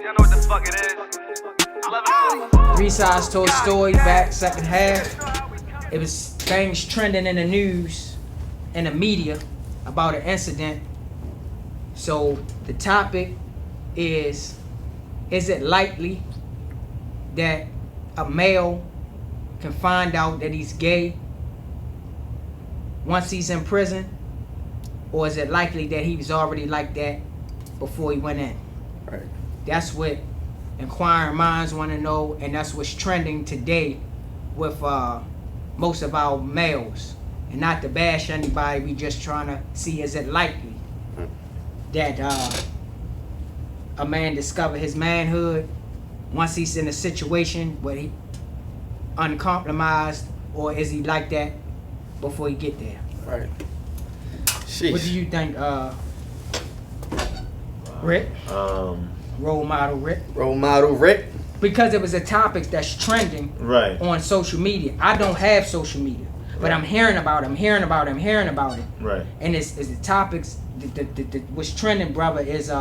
Y'all know what the fuck it is. Three Sides told story back second half. It was things trending in the news, in the media about an incident. So the topic is it likely that a male can find out that he's gay once he's in prison? Or is it likely that he was already like that before he went in? Right. That's what inquiring minds want to know, and that's what's trending today with most of our males. And not to bash anybody, we just trying to see, is it likely that a man discover his manhood once he's in a situation where he uncompromised, or is he like that before he get there? Right. Sheesh. What do you think, Rick? Role model Rick? Role model Rick. Because it was a topic that's trending Right. on social media. I don't have social media, but I'm hearing about it. Right. And it's the topics, what's trending, brother, is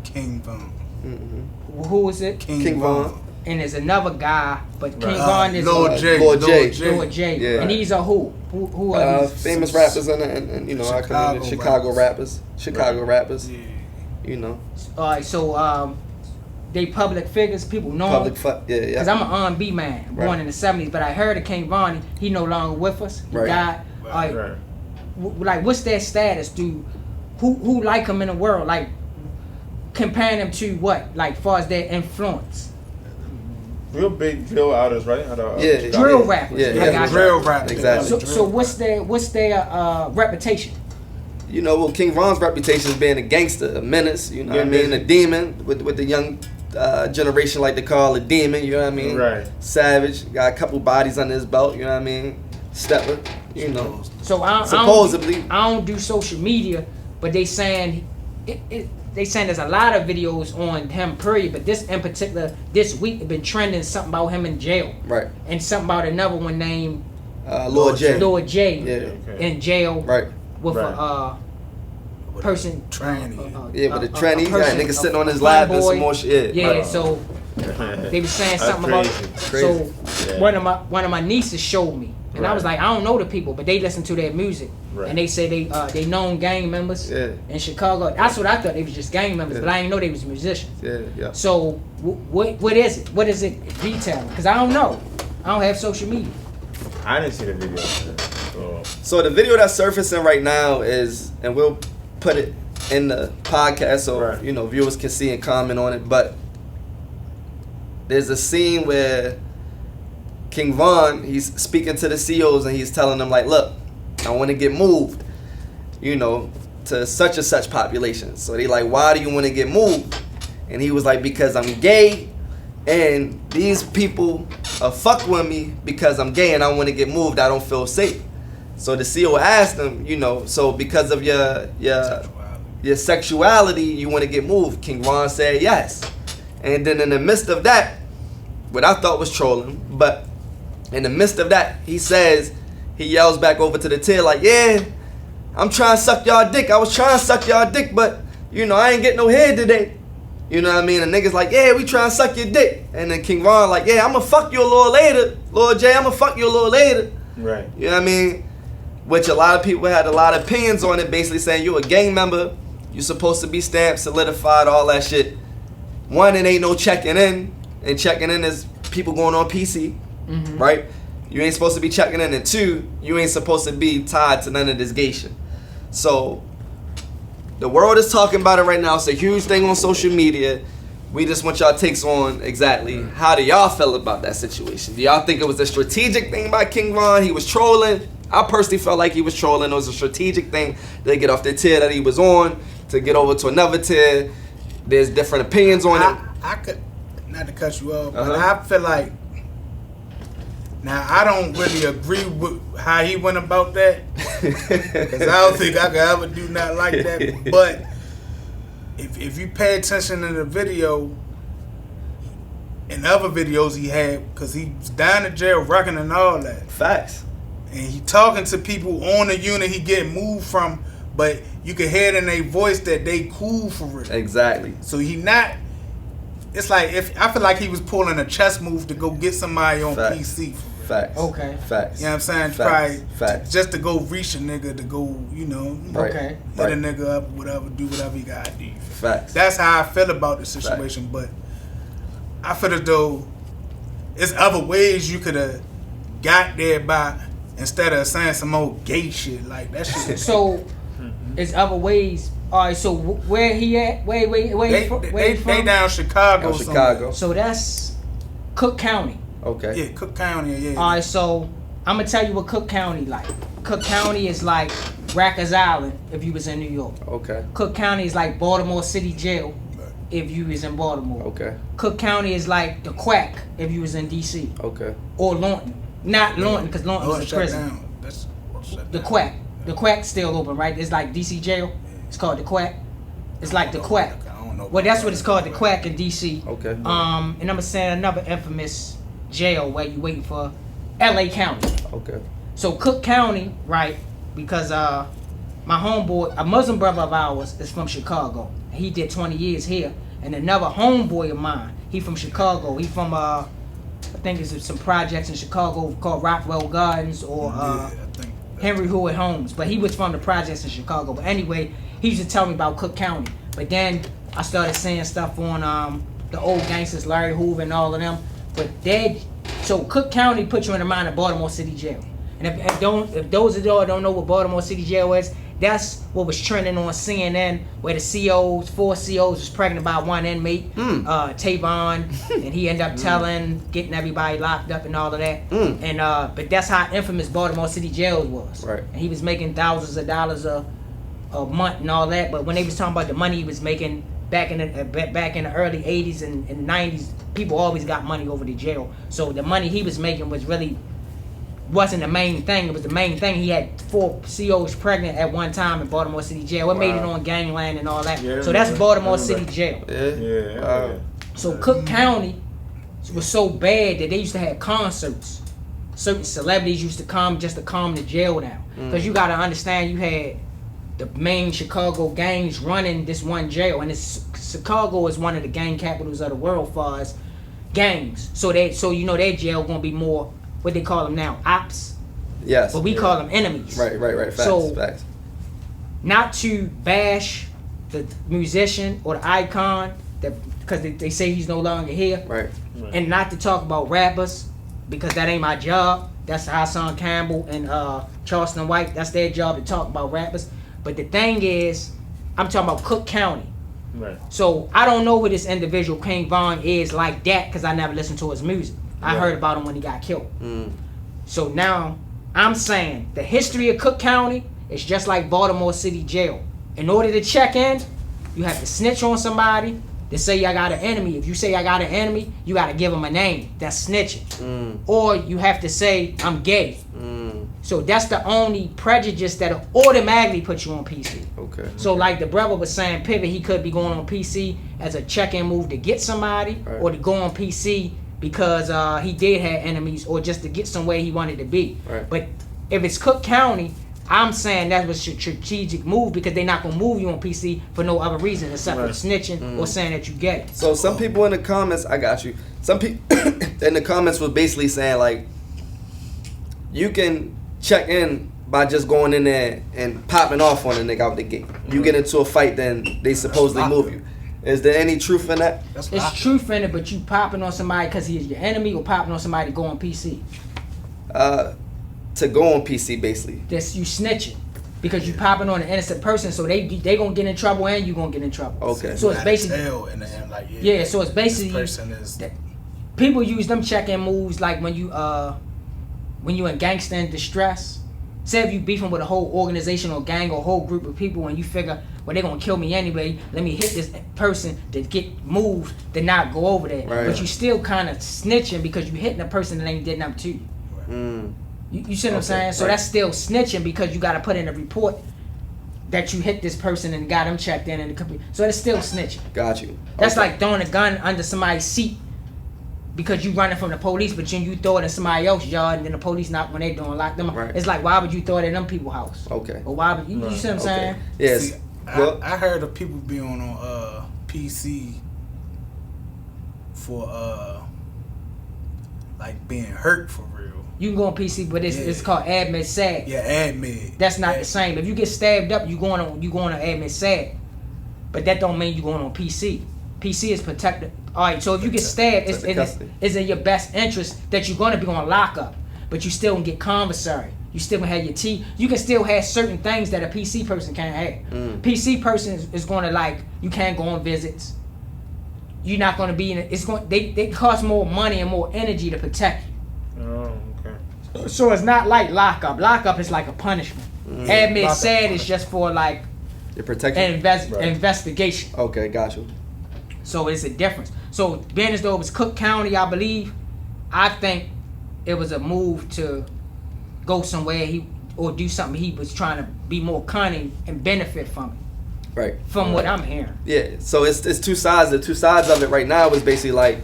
King Von. Mm-hmm. who is it? King Von. And there's another guy, but King Right. Von is Lord J. Lord J. Lord J. Yeah. And these are who? Who are these? Famous rappers and you know, our community, Chicago rappers. Yeah. You know. All right, so they public figures, people know them. Yeah. Because I'm an R&B man, born in the 70s, but I heard of King Von, he no longer with us. He Right. died. Right. Right. Like, what's their status? Who like him in the world? Like, comparing them to what? Like, far as their influence? Real big drill artists, right? Yeah. Drill rappers. Yeah, Like, yeah. I- Drill rap. Exactly. So what's their reputation? You know, well, King Von's reputation is being a gangster, a menace, you know what I mean? A demon with the young generation like to call a demon, you know what I mean? Right. Savage, got a couple bodies under his belt, you know what I mean? Stepper, you know. So Supposedly. I don't do social media, but they saying they saying there's a lot of videos on him, period. But this in particular, this week have been trending something about him in jail, Right. and something about another one named Lord J. Lord J. Yeah. in jail, Right. with Right. a person. Tranny. Yeah, with the tranny, got person, niggas sitting a on his lap and boy. some more shit. Yeah, Right. so they was saying That's something about. crazy. So Yeah. one of my nieces showed me, and I was Right. like, I don't know the people, but they listen to their music, Right. and they say they known gang members Yeah. in Chicago. That's what I thought, they was just gang members, Yeah. but I didn't know they was musicians. Yeah. So what is it? What is it detailing? Because I don't know. I don't have social media. I didn't see the video. So the video that's surfacing right now is, and we'll put it in the podcast so Right. you know viewers can see and comment on it. But there's a scene where King Von, he's speaking to the CEOs and he's telling them like, look, I want to get moved, you know, to such and such population. So they like, why do you want to get moved? And he was like, because I'm gay, and these people fuck with me because I'm gay and I want to get moved. I don't feel safe. So the CEO asked him, you know, so because of your sexuality, you want to get moved? King Von said yes. And then in the midst of that, what I thought was trolling, but in the midst of that, he yells back over to the tail like, yeah, I'm trying to suck y'all dick. I was trying to suck y'all dick, but, you know, I ain't getting no head today. You know what I mean? And niggas like, yeah, we trying to suck your dick. And then King Von like, yeah, I'm going to fuck you a little later. Lord J, I'm going to fuck you a little later. Right. You know what I mean? Which a lot of people had a lot of opinions on it, basically saying you a gang member, you supposed to be stamped, solidified, all that shit. One, it ain't no checking in, and checking in is people going on PC, right? You ain't supposed to be checking in, and two, you ain't supposed to be tied to none of this gay shit. So, the world is talking about it right now. It's a huge thing on social media. We just want y'all takes on exactly how do y'all feel about that situation. Do y'all think it was a strategic thing by King Von? He was trolling. I personally felt like he was trolling. It was a strategic thing to get off the tier that he was on, to get over to another tier. There's different opinions on it. I could, not to cut you off, but Uh-huh. I feel like, now I don't really agree with how he went about that, because I don't think I could ever do nothing like that. But if you pay attention to the video, and other videos he had, because he was down in jail, wrecking and all that. Facts. And he talking to people on the unit he getting moved from, but you can hear it in their voice that they cool for it. Exactly. So he not it's like if I feel like he was pulling a chess move to go get somebody on Facts. PC. Facts. Okay. Facts. You know what I'm saying? Facts. Probably Facts. just to go reach a nigga to go, you know, Right. Okay. hit Right. a nigga up, whatever, do whatever he gotta do. Facts. That's how I feel about the situation. But I feel as though it's other ways you could have got there by instead of saying some old gay shit like that. Shit. So, it's other ways. All right. So where he at? Where he from? Where he They from? down Chicago. Oh, Chicago. So that's Cook County. Okay. Yeah, Cook County. Yeah. All right. So I'm gonna tell you what Cook County like. Cook County is like Rikers Island if you was in New York. Okay. Cook County is like Baltimore City Jail if you was in Baltimore. Okay. Cook County is like the Quack if you was in D.C. Okay. or Lawton. Not Lawton because Lawton Oh, was a shut prison. down. That's shut The down. Quack. The Quack's still open, right? It's like DC jail. It's called the Quack. It's like the Quack. I don't know. Well, that's what it's called, the Quack in DC. Okay. And I'm gonna say another infamous jail where you waiting for LA County. Okay. So Cook County, right? Because my homeboy, a Muslim brother of ours, is from Chicago. He did 20 years here, and another homeboy of mine, he from Chicago. He from I think it's some projects in Chicago called Rockwell Gardens or Yeah, I think. Henry Hood Homes, but he was from the projects in Chicago. But anyway, he used to tell me about Cook County. But then I started seeing stuff on the old gangsters, Larry Hoover and all of them. But so Cook County puts you in the mind of Baltimore City Jail. And if those of y'all don't know what Baltimore City Jail is, that's what was trending on CNN, where the COs, 4 COs was pregnant by one inmate, Tavon, and he ended up getting everybody locked up and all of that. And but that's how infamous Baltimore City Jail was. Right. And he was making thousands of dollars a month and all that. But when they was talking about the money he was making back in the early 80s and 90s, people always got money over the jail. So the money he was making wasn't the main thing. It was the main thing. He had 4 COs pregnant at one time in Baltimore City Jail. It made it on Gangland and all that. Yeah, So that's Baltimore remember. City Jail. Yeah. Yeah. Wow. yeah. So Cook County was so bad that they used to have concerts. Certain celebrities used to come just to calm the jail down. Because you got to understand, you had the main Chicago gangs running this one jail, and Chicago is one of the gang capitals of the world as far as gangs. So you know their jail gonna be more what they call them now, ops, Yes. but we call them enemies. Right. Facts. So- Facts. Not to bash the musician or the icon, because they say he's no longer here. Right. And not to talk about rappers, because that ain't my job. That's Hassan Campbell and Charleston White. That's their job to talk about rappers. But the thing is, I'm talking about Cook County. Right. So I don't know who this individual King Von is like that, because I never listened to his music. I Right. heard about him when he got killed. So now I'm saying the history of Cook County is just like Baltimore City Jail. In order to check in, you have to snitch on somebody to say I got an enemy. If you say I got an enemy, you got to give them a name. That's snitching. Or you have to say I'm gay. So that's the only prejudice that'll automatically put you on PC. Okay. So like the brother was saying, Pivot, he could be going on PC as a check-in move to get somebody, Right. or to go on PC because he did have enemies, or just to get somewhere he wanted to be. Right. But if it's Cook County, I'm saying that was a strategic move, because they're not gonna move you on PC for no other reason except for Right. snitching or saying that you gay. So some people in the comments, I got you. Some people in the comments were basically saying like, you can check in by just going in there and popping off on a nigga out the gate. You get into a fight, then they supposedly move you. Is there any truth in that? That's It's locked. truth in it, but you popping on somebody because he is your enemy, or popping on somebody to go on PC. To go on PC basically. That's you snitching. Because you popping on an innocent person, so they gonna get in trouble and you gonna get in trouble. Okay. So it's Gotta basically tell in the end, like, yeah. So it's this basically person is that people use them check-in moves like when you in gangster in distress. Say if you beefing with a whole organization or gang or whole group of people, and you figure, well, they're gonna kill me anyway, let me hit this person to get moved to not go over there. Right. But you still kind of snitching because you hitting a person that ain't did nothing to you. You see what I'm Okay, saying? So right. that's still snitching, because you got to put in a report that you hit this person and got them checked in the computer. So it's still snitching. Got you. That's Okay. like throwing a gun under somebody's seat because you running from the police, but then you throw it in somebody else's yard, and then the police not when they doing lock them up. Right. It's like, why would you throw it in them people's house? Okay. Or why would you see what I'm saying? Yes. See, Well, I heard of people being on PC for like being hurt for real. You can go on PC, but it's called admit SAD. Yeah, admit. That's not the same. If you get stabbed up, you going to admit SAD, but that don't mean you going on PC. PC is protected. All right, so if you get stabbed, it's in your best interest that you're going to be on lockup, but you still can get commissary. You still can have your tea. You can still have certain things that a PC person can't have. PC person is going to, like, you can't go on visits. You're not going to be in it. It's going. They cost more money and more energy to protect you. Oh, okay. So it's not like lockup. Lockup is like a punishment. Admit SAD is just for like You're protected. investigation. Okay, got you. So it's a difference. So being as though it was Cook County, I believe, I think it was a move to go somewhere or do something he was trying to be more cunning and benefit from it. Right. From what I'm hearing. Yeah. So it's two sides. The two sides of it right now is basically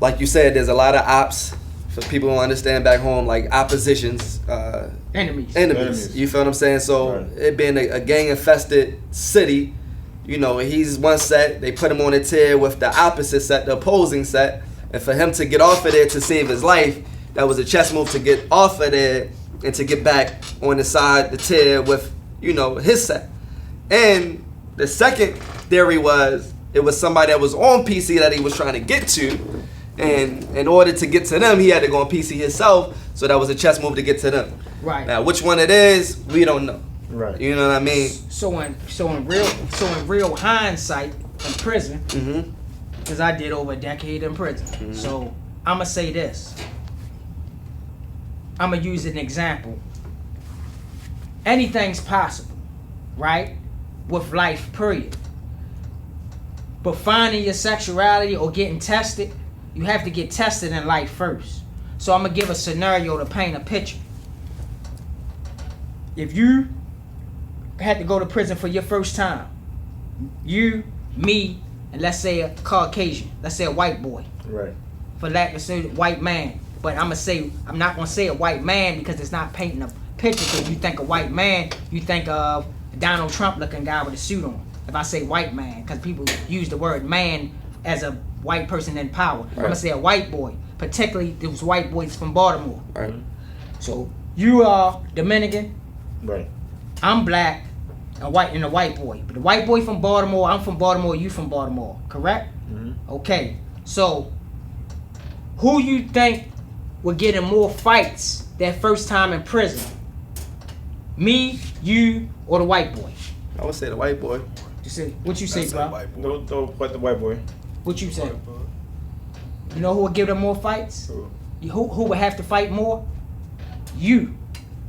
like you said, there's a lot of ops for people who understand back home, like oppositions, Enemies. You feel what I'm saying? So Right. it being a gang infested city, you know, he's one set, they put him on a tier with the opposite set, the opposing set, and for him to get off of there to save his life, that was a chess move to get off of there and to get back on the side, the tier with, you know, his set. And the second theory was it was somebody that was on PC that he was trying to get to, and in order to get to them, he had to go on PC himself. So that was a chess move to get to them. Right. Now, which one it is, we don't know. Right. You know what I mean? So in real hindsight, in prison, Mm-hmm. because I did over a decade in prison. So I'ma say this. I'ma use an example. Anything's possible, right? With life, period. But finding your sexuality or getting tested, you have to get tested in life first. So I'm gonna give a scenario to paint a picture. If you had to go to prison for your first time, you, me, and let's say a Caucasian, let's say a white boy, Right. for lack of saying white man, but I'm not gonna say a white man because it's not painting a picture. Because you think a white man, you think of a Donald Trump looking guy with a suit on. If I say white man, because people use the word man as a white person in power, I'm gonna say a white boy, particularly those white boys from Baltimore. Right. So you are Dominican, Right. I'm black, a white boy. But the white boy from Baltimore, I'm from Baltimore, you from Baltimore, correct? Mm-hmm. Okay. So who you think would get in more fights that first time in prison? Me, you, or the white boy? I would say the white boy. What you say, That's a bro? white boy. Don't put the white boy. What you say? You know who would give them more fights? Who would have to fight more? You.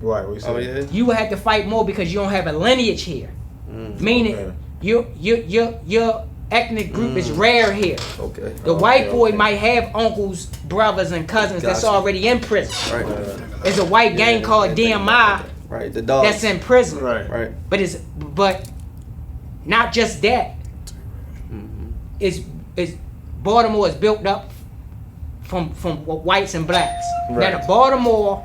Right. What you say? Oh yeah. You would have to fight more because you don't have a lineage here. Meaning, Okay. your ethnic group is rare here. Okay. The white boy might have uncles, brothers, and cousins that's Gotcha. already in prison. Right. There's a white gang called DMI Right. The dog. that's in prison. Right. Right. But not just that. It's Baltimore is built up from whites and blacks. Right. Now the Baltimore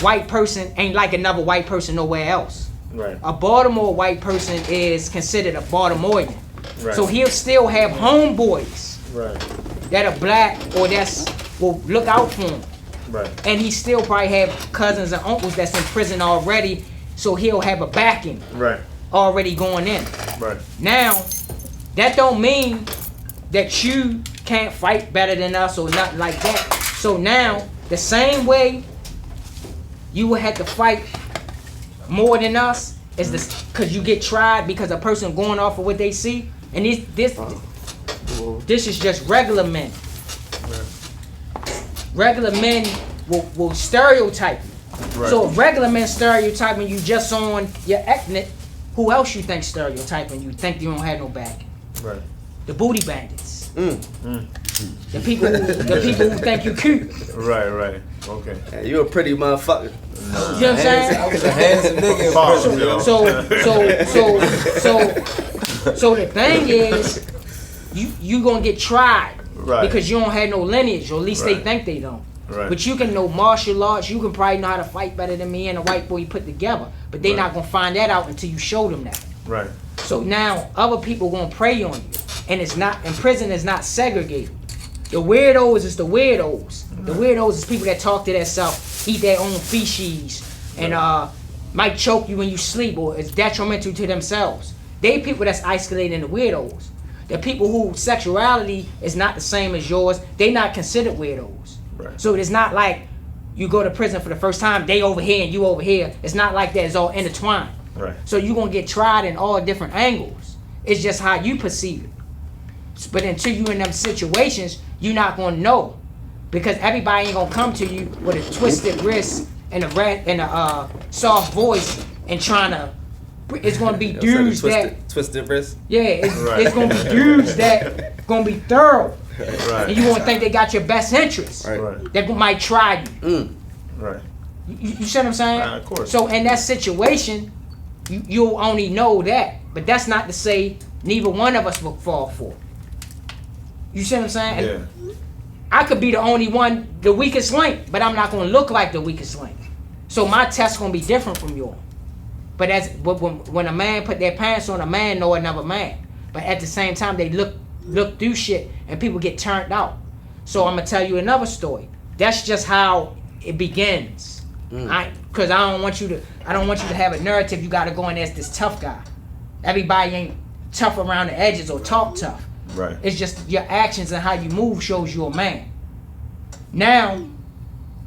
white person ain't like another white person nowhere else. Right. A Baltimore white person is considered a Baltimorean. Right. So he'll still have homeboys Right. that are black or will look out for him. Right. And he still probably have cousins and uncles that's in prison already, so he'll have a backing Right. already going in. Right. Now, that don't mean that you can't fight better than us or nothing like that. So now, the same way you would have to fight more than us is this, because you get tried because a person going off of what they see, and this is just regular men. Regular men will stereotype you. Right. So if regular men stereotyping you just on your ethnic, who else you think stereotyping you? Think you don't have no back? Right. The booty bandits. The people who think you cute. Right. Right. Okay. Yeah, you a pretty motherfucker. You know what I'm saying? I was a handsome nigga. Pause, yo. So the thing is, you gonna get tried Right. because you don't have no lineage, or at least they Right. think they don't. Right. But you can know martial arts. You can probably know how to fight better than me and a white boy put together. But they Right. not gonna find that out until you show them that. Right. So now other people gonna prey on you, and it's not. And prison is not segregated. The weirdos is the weirdos. The weirdos is people that talk to themselves, eat their own feces, and might choke you when you sleep, or is detrimental to themselves. They people that's isolated in the weirdos. The people who sexuality is not the same as yours, they not considered weirdos. Right. So it's not like you go to prison for the first time, they over here and you over here. It's not like that. It's all intertwined. Right. So you're gonna get tried in all different angles. It's just how you perceive it. But until you in them situations, you're not gonna know, because everybody ain't gonna come to you with a twisted wrist and a soft voice and trying to. It's gonna be dudes that twisted wrist. yeah, it's, Right. it's gonna be dudes that gonna be thorough, Right. and you gonna think they got your best interest. Right. Right. That might try you. Right. You see what I'm saying? Of course. So in that situation, you'll only know that, but that's not to say neither one of us will fall for it. You see what I'm saying? Yeah. I could be the only one, the weakest link, but I'm not gonna look like the weakest link. So my test's gonna be different from yours. But when a man put their pants on, a man know another man. But at the same time, they look through shit, and people get turned out. So I'm gonna tell you another story. That's just how it begins. Cause I don't want you to have a narrative. You gotta go in as this tough guy. Everybody ain't tough around the edges or talk tough. Right. It's just your actions and how you move shows you a man. Now,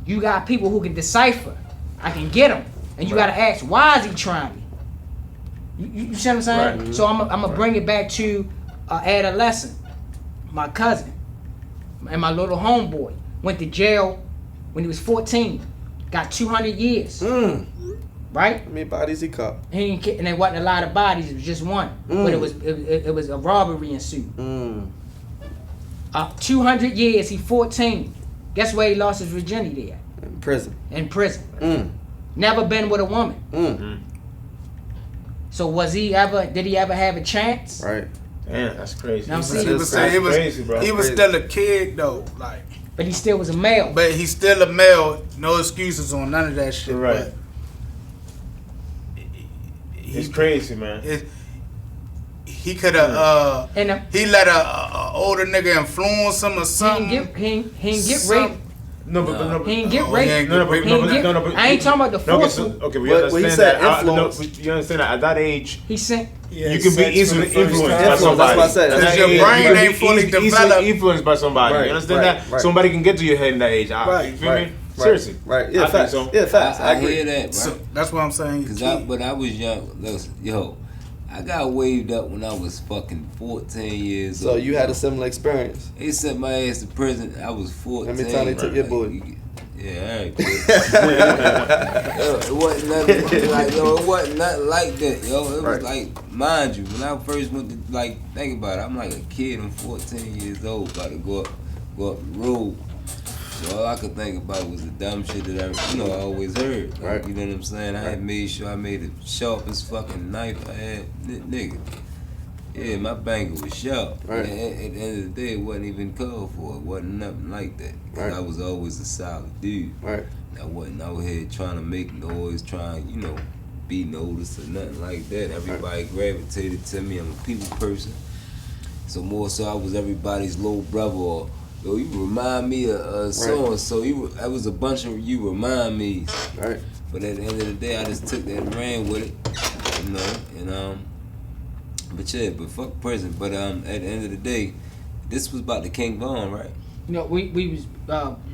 you got people who can decipher. I can get him. And you gotta ask, why is he trying me? You see what I'm saying? Right. So I'm gonna bring it back to adolescent. My cousin and my little homeboy went to jail when he was 14. Got 200 years. Right? How many bodies he caught? And there wasn't a lot of bodies. It was just one. But it was a robbery ensued. 200 years. He 14. Guess where he lost his virginity at? In prison. In prison. Never been with a woman. So did he ever have a chance? Right. Damn, that's crazy. Now, see, He was saying he was crazy, bro. he was Crazy. still a kid though, like. But he still was a male. But he's still a male. No excuses on none of that shit. Right. But It's crazy, man. He could have. And He let a older nigga influence him or something. he ain't get Some- raped. No, but He ain't get Oh, he raped. ain't No, but, He ain't get- I ain't talking about the no, forceful. okay, we But understand he said that. influence. No, you understand that at that age, He sent. you can be easily influenced by Influence, somebody. that's what I said. At Because that your age, brain you can ain't be fully easily developed. influenced by somebody. Right, You understand right, that? right. Somebody can get to your head in that age. Right, You feel me? Right. Seriously. Right. Yeah, I facts. think so. Yeah, facts. I agree. hear that, bro. So that's what I'm saying. But I was young. Listen, yo, I got waved up when I was fucking 14 years So old. you had a similar experience. They sent my ass to prison. I was 14. Every time they took your boy. Yeah, alright. It wasn't nothing like, yo, it wasn't nothing like that, yo. It was Right. like, mind you, when I first went to, like, think about it, I'm like a kid, I'm 14 years old, about to go up the road. So all I could think about was the dumb shit that I always heard. Like, Right. You know what I'm saying? I Right. had made sure I made the sharpest fucking knife I had, nigga. Yeah, my banger was sharp. Right. At the end of the day, it wasn't even called for. It wasn't nothing like that. 'Cause Right. I was always a solid dude. Right. I wasn't out here trying to make noise, trying, be noticed or nothing like that. Everybody gravitated to me. I'm a people person. So more so I was everybody's little brother, or, yo, you remind me of so-and-so. That was a bunch of you remind me. Right. But at the end of the day, I just took that and ran with it, but yeah, but fuck prison. But at the end of the day, this was about the King Von, right? We was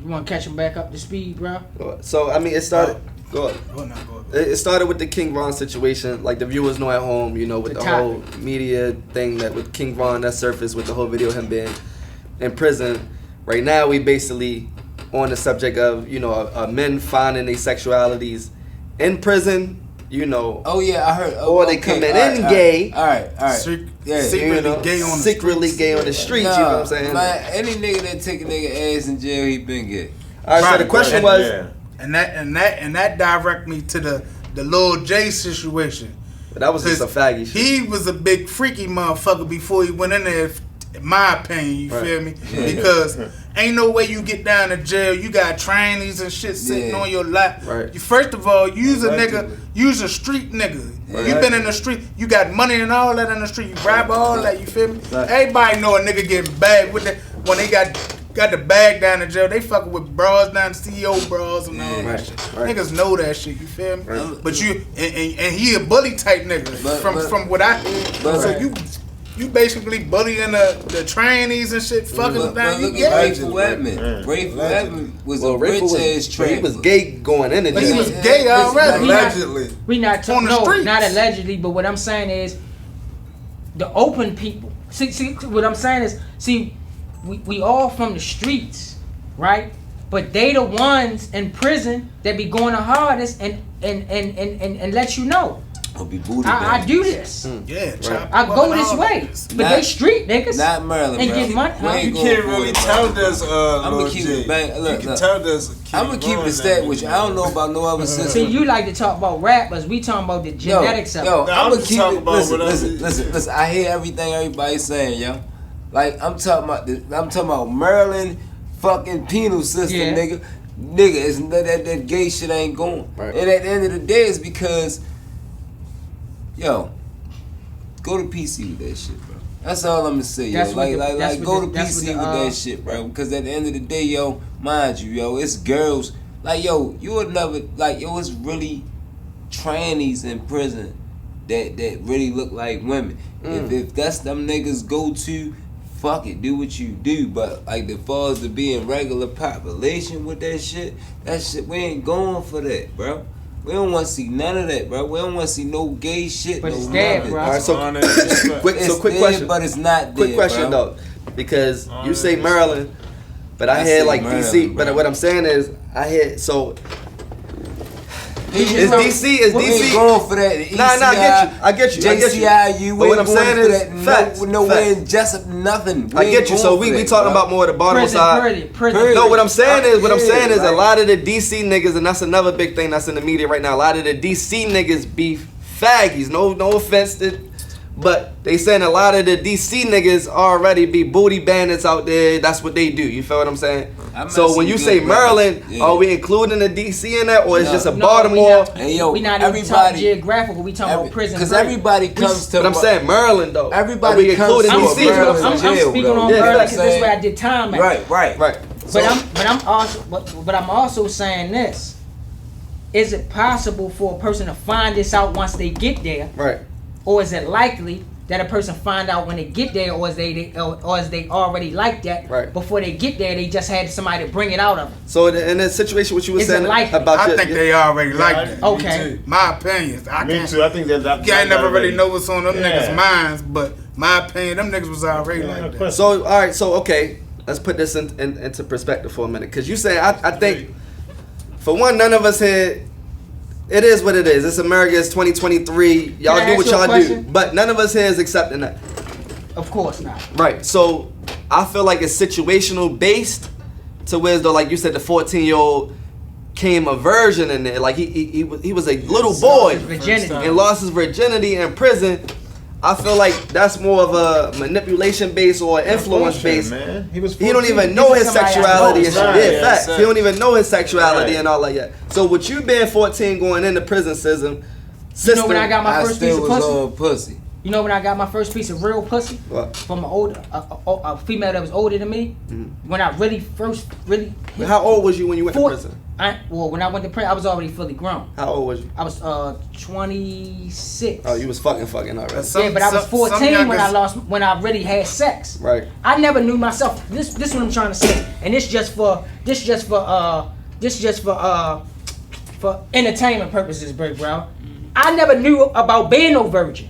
you want to catch him back up to speed, bro? So I mean, it started. Go ahead. Go on. It started with the King Von situation, like the viewers know at home, with The the whole media thing that with King Von that surfaced with the whole video of him being in prison. Right now, we basically on the subject of men finding their sexualities in prison. Oh yeah, I heard. Or they coming in gay. All right. Yeah, Secretly gay on the secretly streets. gay on the streets. You know what I'm saying? Man, any nigga that take a nigga ass in jail, he been gay. All right. So the Right, question right. was. Yeah. And that direct me to the Lil J situation. But that was just a faggy shit. He was a big freaky motherfucker before he went in there in my opinion, you Right. feel me? Yeah. Because ain't no way you get down to jail. You got trainees and shit sitting Yeah. on your lap. Right. You first of all, use a nigga, Allegedly. use a street nigga. Right. You been in the street, you got money and all that in the street. You grab all that, you feel me? Right. Everybody know a nigga getting bagged with the when they got the bag down in jail. They fucking with bras down, CEO bras and all Yeah. that shit. Right. Niggas know that shit. You feel me? Right. But you and he a bully type nigga But- from what I hear. but- So you basically bullying the trainees and shit, fucking them But down. You look get at it. Rayful Edmond. Rayful Edmond was a Rayful rich was, ass but trapper. he was gay going into But he jail. was gay already. We not- Allegedly. We not On talking. the No, streets. not allegedly. But what I'm saying is, the open people. See, what I'm saying is, we all from the streets, right? But they the ones in prison that be going the hardest and let you know. Or be booty I banged. do this. Yeah, chop I up go and this all way. that. But Not- they street niggas. Not Maryland, And bro. get money. We ain't You going can't for really it, tell bro. this, I'ma Lil keep J. it back. Look, You can look. tell this. I'm gonna keep it stat with you. I don't know about no other See, system. you like to talk about rappers. We talking about the genetics of it. yo, Nah, I'm I'm gonna just keep talking it. about Listen, whatever- listen. I hear everything everybody's saying, yo. Like I'm talking about Maryland fucking penal system, Yeah. nigga. Nigga, it's that gay shit ain't going. Right. And at the end of the day, it's because, yo, go to PC with that shit, bro. That's all I'm gonna say, yo. That's what Like, the- like, that's like, what go the- to that's PC what the, with that shit, bro. Because at the end of the day, yo, mind you, yo, it's girls. Like, yo, you would never, like, yo, it's really trannies in prison that really look like women. If that's them niggas go to, fuck it, do what you do. But like, as far as to being regular population with that shit, we ain't going for that, bro. We don't want to see none of that, bro. We don't want to see no gay shit. But no it's there, nothing. bro. All right, so Honor and respect. quick It's quick there, question. but it's not there, Quick question bro. though, because you say Honest. Maryland, but I I hear say like Maryland, DC. bro. But what I'm saying is, I hear so. Is Is DC? Is we ain't DC? going for that. Nah, I get you. JCIU, But we what ain't I'm going saying for is that. facts, Nowhere in facts. Jessup, nothing. We I ain't get you. So going we for we that, talking bro. about more of the Baltimore side. Prison. No, what I'm saying is, Yeah, a like- lot of the DC niggas, and that's another big thing that's in the media right now. A lot of the DC niggas be faggies. No offense to, but they saying a lot of the DC niggas already be booty bandits out there. That's what they do. You feel what I'm saying? I met So some when you good say brothers. Maryland, Yeah. are we including the DC in that, or it's No. just a No, Baltimore? Hey, yo, we not even talking everybody- geographical. We talking about prison. Because break. everybody comes to. But I'm saying Maryland though. Everybody Are we comes including to I'm a DC? speaking, Maryland I'm jail, speaking though. on Yeah, Maryland facts. because this is where I did time at. Right. Right. But I'm also saying this. Is it possible for a person to find this out once they get there, Right. or is it likely that a person find out when they get there, or is they already like that Right. before they get there? They just had somebody to bring it out of them. So in the situation, what you were Is it saying likely? about I your, think they already like that. Okay. My opinion. I Me can't. too. I think that. I never really know what's on them Yeah. niggas' minds, but my opinion, them niggas was already like that. So all right, so okay, let's put this into perspective for a minute, because you say I think, for one, none of us here. It is what it is. It's America. It's 2023. Y'all Can I do ask what you a y'all do, question? but none of us here is accepting that. Of course not. Right. So I feel like it's situational based, to where as though, like you said, the 14-year-old came a virgin in there. Like he was a little boy Virginity. and lost his virginity in prison. I feel like that's more of a manipulation based or influence based. Man. He was. He don't 14. even know his Somebody sexuality and else shit. knows. Yeah, Right, facts. yeah, He don't even know his sexuality Right. and all like that. So with you being 14 going into prison system, You know when I got my I first piece still of was pussy? on pussy. You know when I got my first piece of real pussy? What? From a female that was older than me? When I really hit How old was you when you went to four- prison? when I went to prison, I was already fully grown. How old was you? I was 26. Oh, you was fucking already. Yeah, but I was 14 when I really had sex. Right. I never knew myself. This what I'm trying to say, and this just for entertainment purposes, bro. I never knew about being no virgin.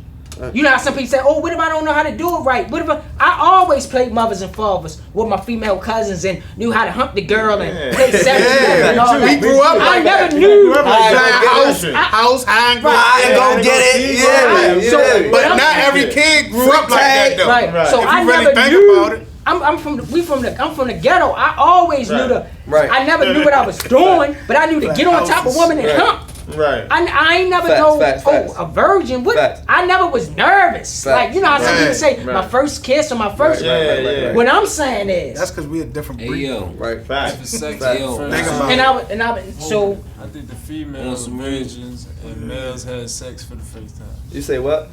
You know how some people say, "Oh, what if I don't know how to do it right?" What if I always played mothers and fathers with my female cousins and knew how to hump the girl and play sex and all we that. grew up I like never that. knew. grew up like that. House, high and I ain't gonna get it. Yeah, So- yeah. But I'm- not every kid grew up like that though. Right. Right. So If you I really never think knew. about it. I'm from the ghetto. I always knew Right. Right. I never knew what I was doing, but I knew to get on top of a woman and Right. hump. Right. I ain't never Facts, facts. a virgin. What? Facts. I never was nervous. Facts. Like, you know how some people Right, say, right. my first kiss or my first. Yeah. What I'm saying is, That's because we a different Hey breed. yo, Right. Facts. Sex Facts. yo, Think about it. and I so I think the females On some were virgins and males had sex for the first time. You say what?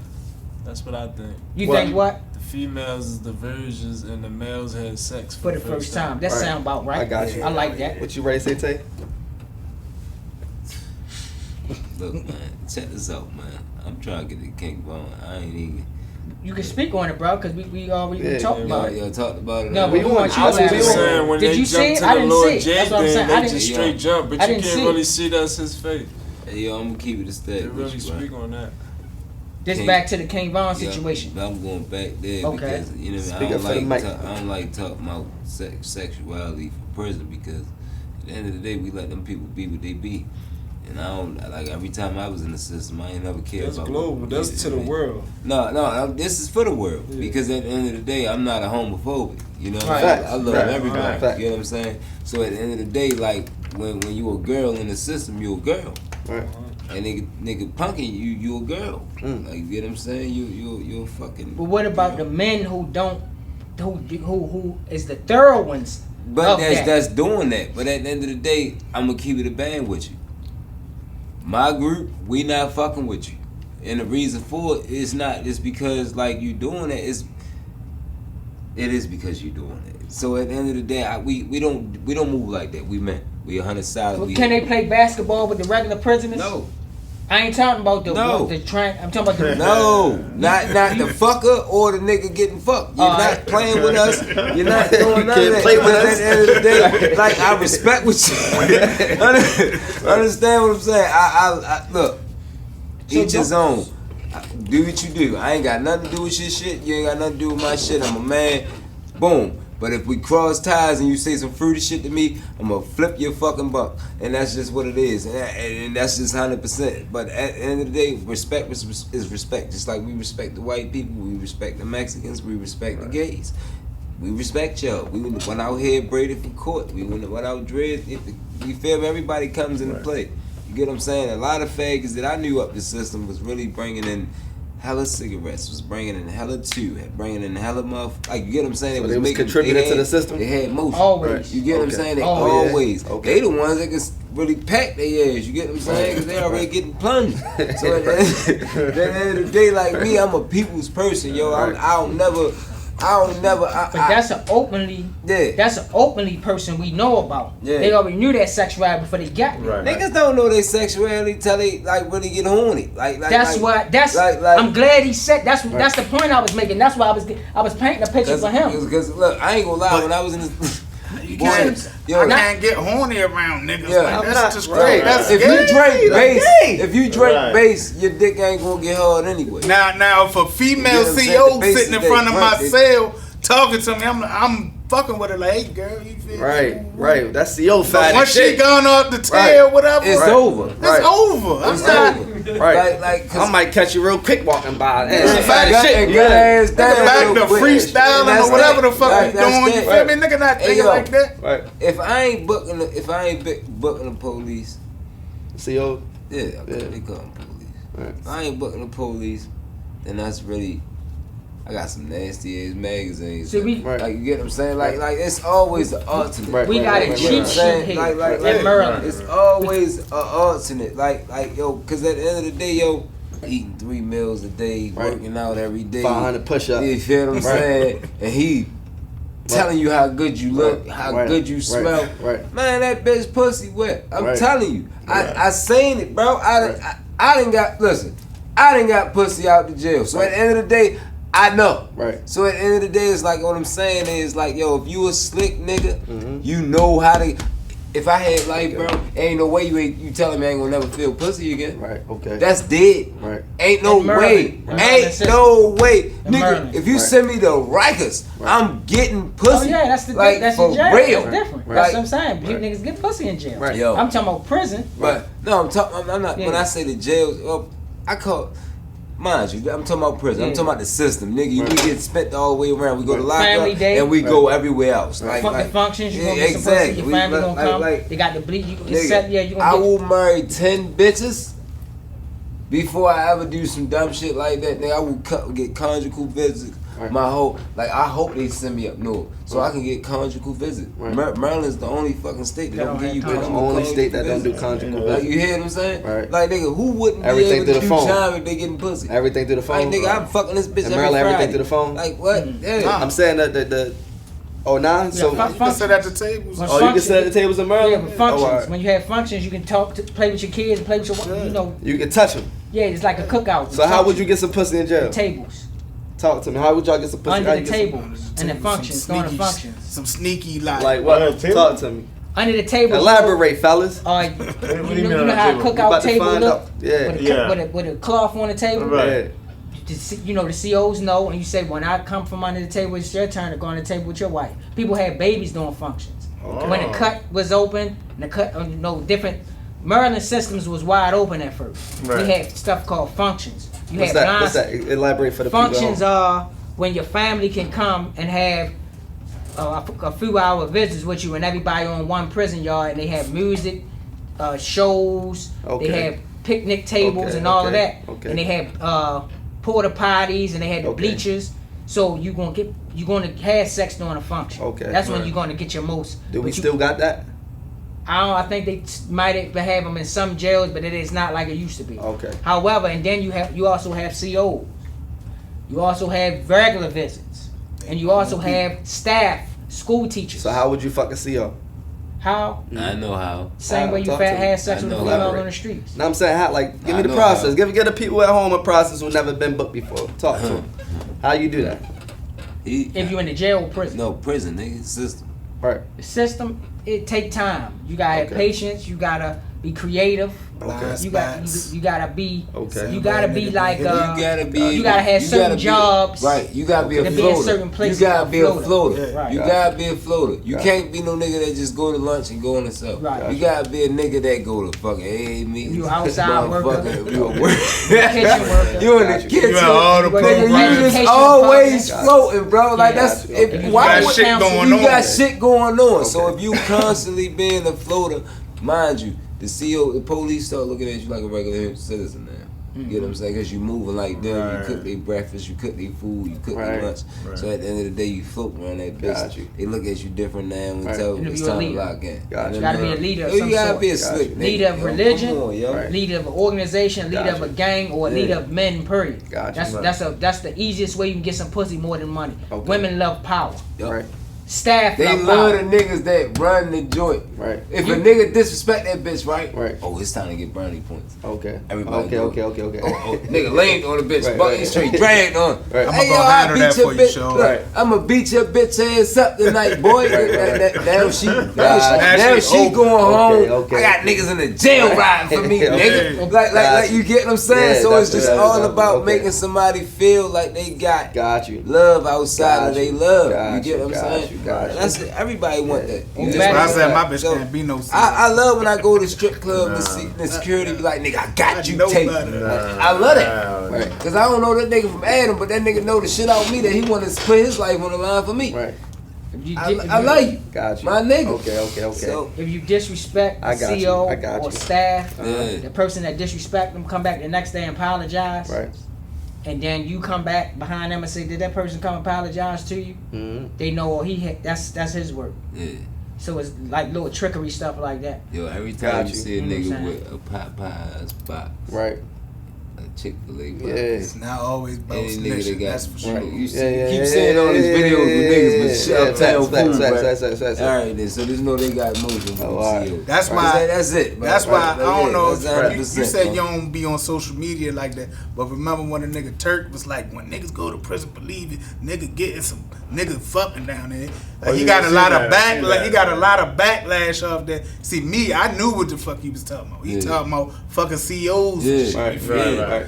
That's what I think. you What? think what? The females is the virgins and the males had sex For the first time. That Right. sound about right. I got you. I like that. What you ready to say, Tay? look, man, check this out, man. I'm trying to get the kink going. I ain't even. You can speak on it, bro, because we already Yeah, talked yeah, about it. Y'all talked about it. No, already? but we want you I was to just elaborate. saying when Did they you see jump it? to I the didn't Lord see it. J That's what I'm thing, saying. I they didn't- just Yeah. straight jump, but I you didn't can't see it. really see that's his face. Hey, yo, I'm gonna keep it a stack. They with really you, speak bro. on that. This Can't- back to the King Von Yeah, situation. but I'm going back there Okay. because you know Speak I up don't for the mic. I don't like talking about sexuality for prison because at the end of the day we let them people be what they be, and I don't like every time I was in the system I ain't never cared That's about global. what That's did to the me. world. No, this is for the world Yeah. because at the end of the day I'm not a homophobic. You know, Right. I love Facts. everybody. Facts. You know what I'm saying? So at the end of the day, like when you a girl in the system, you a girl. Right. And nigga punking you a girl. Mm. Like you get what I'm saying? You a fucking. But what about the men who don't, who is the thorough ones? But of that's that? that's doing that. But at the end of the day, I'm gonna keep it a band with you. My group, we not fucking with you, and the reason for it is not just because like you doing it. It is because you doing it. So at the end of the day, we don't move like that. We men. We 100 solid. Well, we can they play basketball with the regular prisoners? No. I ain't talking about the No. I'm talking about the No, not the fucker or the nigga getting fucked. You're All not right. playing with us. You're not doing none Can't of that. play with Because us. At the end of the day, like I respect what you understand what I'm saying. I look. So Each his own. Do what you do. I ain't got nothing to do with your shit. You ain't got nothing to do with my shit. I'm a man. Boom. But if we cross ties and you say some fruity shit to me, I'm gonna flip your fucking buck, and that's just what it is, and that's just 100%. But at the end of the day, respect is respect. Just like we respect the white people, we respect the Mexicans, we respect the gays. We respect y'all. We went out here braided for court. We went out dread. You feel me? Everybody comes into play. You get what I'm saying? A lot of faggots that I knew up the system was really bringing in hella cigarettes, was bringing in hella bringing in hella like you get what I'm saying? So they was contributing to the system? They had motion. Always. You get what I'm Okay. saying? They Oh, yeah. always. Okay. They the ones that can really pack their ass. You get what I'm saying? Because they already getting plunged. So at the end of the day, like me, I'm a people's person, yo. I don't never. But that's an openly. Yeah. That's an openly person we know about. Yeah. They already knew that sexuality before they got there. Right. Niggas don't know their sexuality till they like really get horny. That's why. like- I'm glad he said. That's the point I was making. That's why I was painting a picture for him. Because look, I ain't gonna lie. When I was in this, You boy, can't, yo, I can't get horny around niggas. Yeah. Like, that's just Right. great. That's if gay. you drink bass, gay. if you drink Right. bass, your dick ain't gonna get hard anyway. Now, if a female You get what I'm saying? CO The basic sitting in thing, front of my right, they- cell talking to me, I'm fucking with her like, hey girl, you feel Right, me? right. That's the old But fat once she shit. gone off the tail, Right. whatever, It's Right. over. it's Right. over. I'm It's not. over. Right. Like, I might catch you real quick walking by. And Hey, fat gut- shit. and gut ass down Back real to quick. freestyling And that's or whatever that. the fuck Like, you that's doing. You that. feel me? Nigga not Hey, thinking yo. like that. Right. If I ain't booking the police, CO. yeah, Yeah. they call them police. Right. If I ain't booking the police, then that's really. I got some nasty ass magazines. See, we- like you get what I'm saying? Like it's always the alternate. Right. We got a right, cheap You know what I'm saying? shit here Like, in Maryland. It's always an alternate. Like yo, because at the end of the day, yo, eating 3 meals a day, Right. working out every day. 500 push-ups. You feel what I'm Right. saying? And he telling you how good you look, how Right. good you Right. smell. Right. Man, that bitch pussy wet. I'm Right. telling you. Right. I seen it, bro. I didn't got pussy out the jail. So at the end of the day, I know. Right. So at the end of the day, it's like what I'm saying is like, yo, if you a slick nigga, Mhm. you know how to. If I had life, bro, ain't no way you telling me I ain't gonna never feel pussy again. Right. Okay. That's dead. Right. Ain't no In Maryland. way. Right. Ain't Maryland no way. In Nigga, Maryland. if you Right. send me to Rikers, Right. I'm getting pussy. Oh yeah, that's the like, that's for the jail. real. That's different. Right. That's what I'm saying. Right. Niggas get pussy in jail. Right. Yo. I'm talking about prison. But no, I'm talking. I'm not. Yeah. When I say the jails, well, I call. mind you, I'm talking about prison. I'm Yeah. talking about the system, nigga. Right. We get spent all the way around. We go to Family lockup day. and we go everywhere else. Right. Fuck the functions, you yeah, gonna get some exactly. pussy, your We family like- gonna come. like- They got the bleach. You can Nigga, set, yeah, you I gonna will marry 10 bitches before I ever do some dumb shit like that. Nigga, I will get conjugal visits. Right. My whole, like, I hope they send me up north so I can get conjugal visits. Right. Maryland's the only fucking state that don't give you have conjugal The only conjugal state that don't do visits. conjugal Like, visits. you hear what I'm saying? Right. Like, nigga, who wouldn't Everything be able through to the do phone. time if they getting pussy? Everything through the phone. Like, nigga, I'm fucking this bitch In every Maryland, Friday. everything through the phone? Like, what? Yeah. I'm saying that the oh, nah? So, Yeah, You can sit at the tables. Well, oh, you can sit at the tables in Yeah, Maryland? but functions. Oh, all right. When you have functions, you can talk, to play with your kids, play with your, you know. You can touch them. Yeah, it's like a cookout. So how would you get some pussy in jail? Tables Talk to me. How would y'all get some pussy? under How the you get table and the functions, Some going to sneaky- functions Some sneaky Some, like. like what? On the table? Talk to me. under the table. Elaborate, fellas. You do you mean know on the how a table? We cookout about to table find look out. Yeah. with, Yeah. with a cloth on the table. Right. Yeah. You know, the COs know, and you say, when I come from under the table, it's your turn to go on the table with your wife. People had babies doing functions. Okay. When the cut was open, and the cut, you know, different. Maryland systems was wide open at first. Right. We had stuff called functions. You What's had that? What's that? Elaborate for the functions people. are when your family can come and have a few hour visits with you, and everybody on one prison yard, and they have music, shows, Okay. they have picnic tables Okay, and all of okay, that, okay. and they have porta potties, and they had the Okay. bleachers. So you're gonna have sex during a function. Okay. That's when Right. you're gonna get your most. Do we but you- still got that? I think they might have them in some jails, but it is not like it used to be. Okay. However, and then you also have COs. You also have regular visits, and you also have staff, school teachers. So how would you fuck a CO? How? I know how. Same way you Talk to me. had sex I with a know female elaborate. on the streets. Now I'm saying, how, like, give I me the know process. how. Give the people at home a process who never been booked before. Talk to them. How you do that? If you're in the jail or prison, No, prison, nigga, system. Right. the system it take time. You gotta have Okay. patience. You gotta be creative. Blind You got spots. you gotta be Okay. you gotta be like You gotta be. you gotta have you certain gotta be- jobs Right. You gotta be a to be in floater. certain places You gotta a be a floater. floater. Yeah. Right. You Gotcha. gotta be a floater. You Gotcha. can't be no nigga that just go to lunch and go on himself. Right. You gotta be a nigga that go to fucking AA meetings. You outside worker. Motherfucker, you a worker. kitchen worker. You in the Gotcha. kitchen. You got all the Nigga, Nigga, you programs. just Education always department. floating, bro. Like Yeah. that's Gotcha. if Okay. why You got would shit counsel, going you on. got shit going on. So Okay. if you constantly being a floater, mind you, the CO, the police start looking at you like a regular citizen now. You get what I'm saying? Because you moving like them. Right. You cook their breakfast, you cook their food, you cook Right. their lunch. Right. So at the end of the day, you float around that bitch. Got you. They look at you different now and Right. tell And you if it's you're a time to leader. lock in. Got You gotta be a leader of You some gotta sort. be a Got slick you. nigga. Leader of Yo, religion. Come on, yo. Right. Leader of an organization, leader of a Gotcha. gang, or a Yeah. leader of men. Period. Gotcha. That's the easiest way you can get some pussy more than money. Okay. Women love power. Yo. Right. Staff They love love power. the niggas that run the joint. Right. If a nigga disrespect that bitch, right? Right. Oh, it's time to get brownie points. Okay. Everybody Okay. go. Okay. Oh, nigga laid on the bitch, Right, bucket right. straight, dragged on. Right. I'ma Hey go yo, I handle that beat your for you, bitch. Sean. Look, Right. I'ma beat your bitch ass up tonight, boy. Now she Now she going home. okay. I got niggas in the jail riding for me, Okay. nigga. Like you get what I'm saying? Yeah, So it's that's just what all that is. about Okay. making somebody feel like they got Got you. love outside Got of they you. love. Got You get what I'm you. saying? Got you. Got you. That's it. Everybody want that. Yeah. just That's But I want said that. my bitch So, can't be no. I love when I go to strip club and see the security be like, nigga, I got you know tape. better. I love that. Right. Cause I don't know that nigga from Adam, but that nigga know the shit out me that he wanna put his life on the line for me. Right. I like you. Got you. My nigga. Okay. So If you disrespect I the got you. CO I got or you. staff, Yeah. the person that disrespect them come back the next day and apologize, Right. and then you come back behind them and say, "Did that person come apologize to you?" Mm-hmm. They know that's his work. yeah. So it's like little trickery stuff like that. Yo, every time Got you you. see a You know what nigga I'm with a Popeyes box, Right. a Chick-fil-A box, Yeah. It's not always about any nigga snitching. that got That's for sure. Right. You see, Yeah, keep yeah, saying all these yeah, videos with niggas with shit yeah, uptown facts, food, facts. right? All right, then. So just know they got motion from Oh, the all right. CO. That's Right. why. That's it. bro. That's why Right. I don't know. That's If 100%, you said bro. you don't be on social media like that, but remember when a nigga Turk was like, when niggas go to prison, believe it, nigga getting some nigga fucking down there. Like Oh, he yeah, got a I see lot of that, I back. see Like that. he got a lot of backlash off that. See me, I knew what the fuck he was talking about. He Yeah. talking about fucking COs. Yeah. And shit, Right. you feel Right, me? right.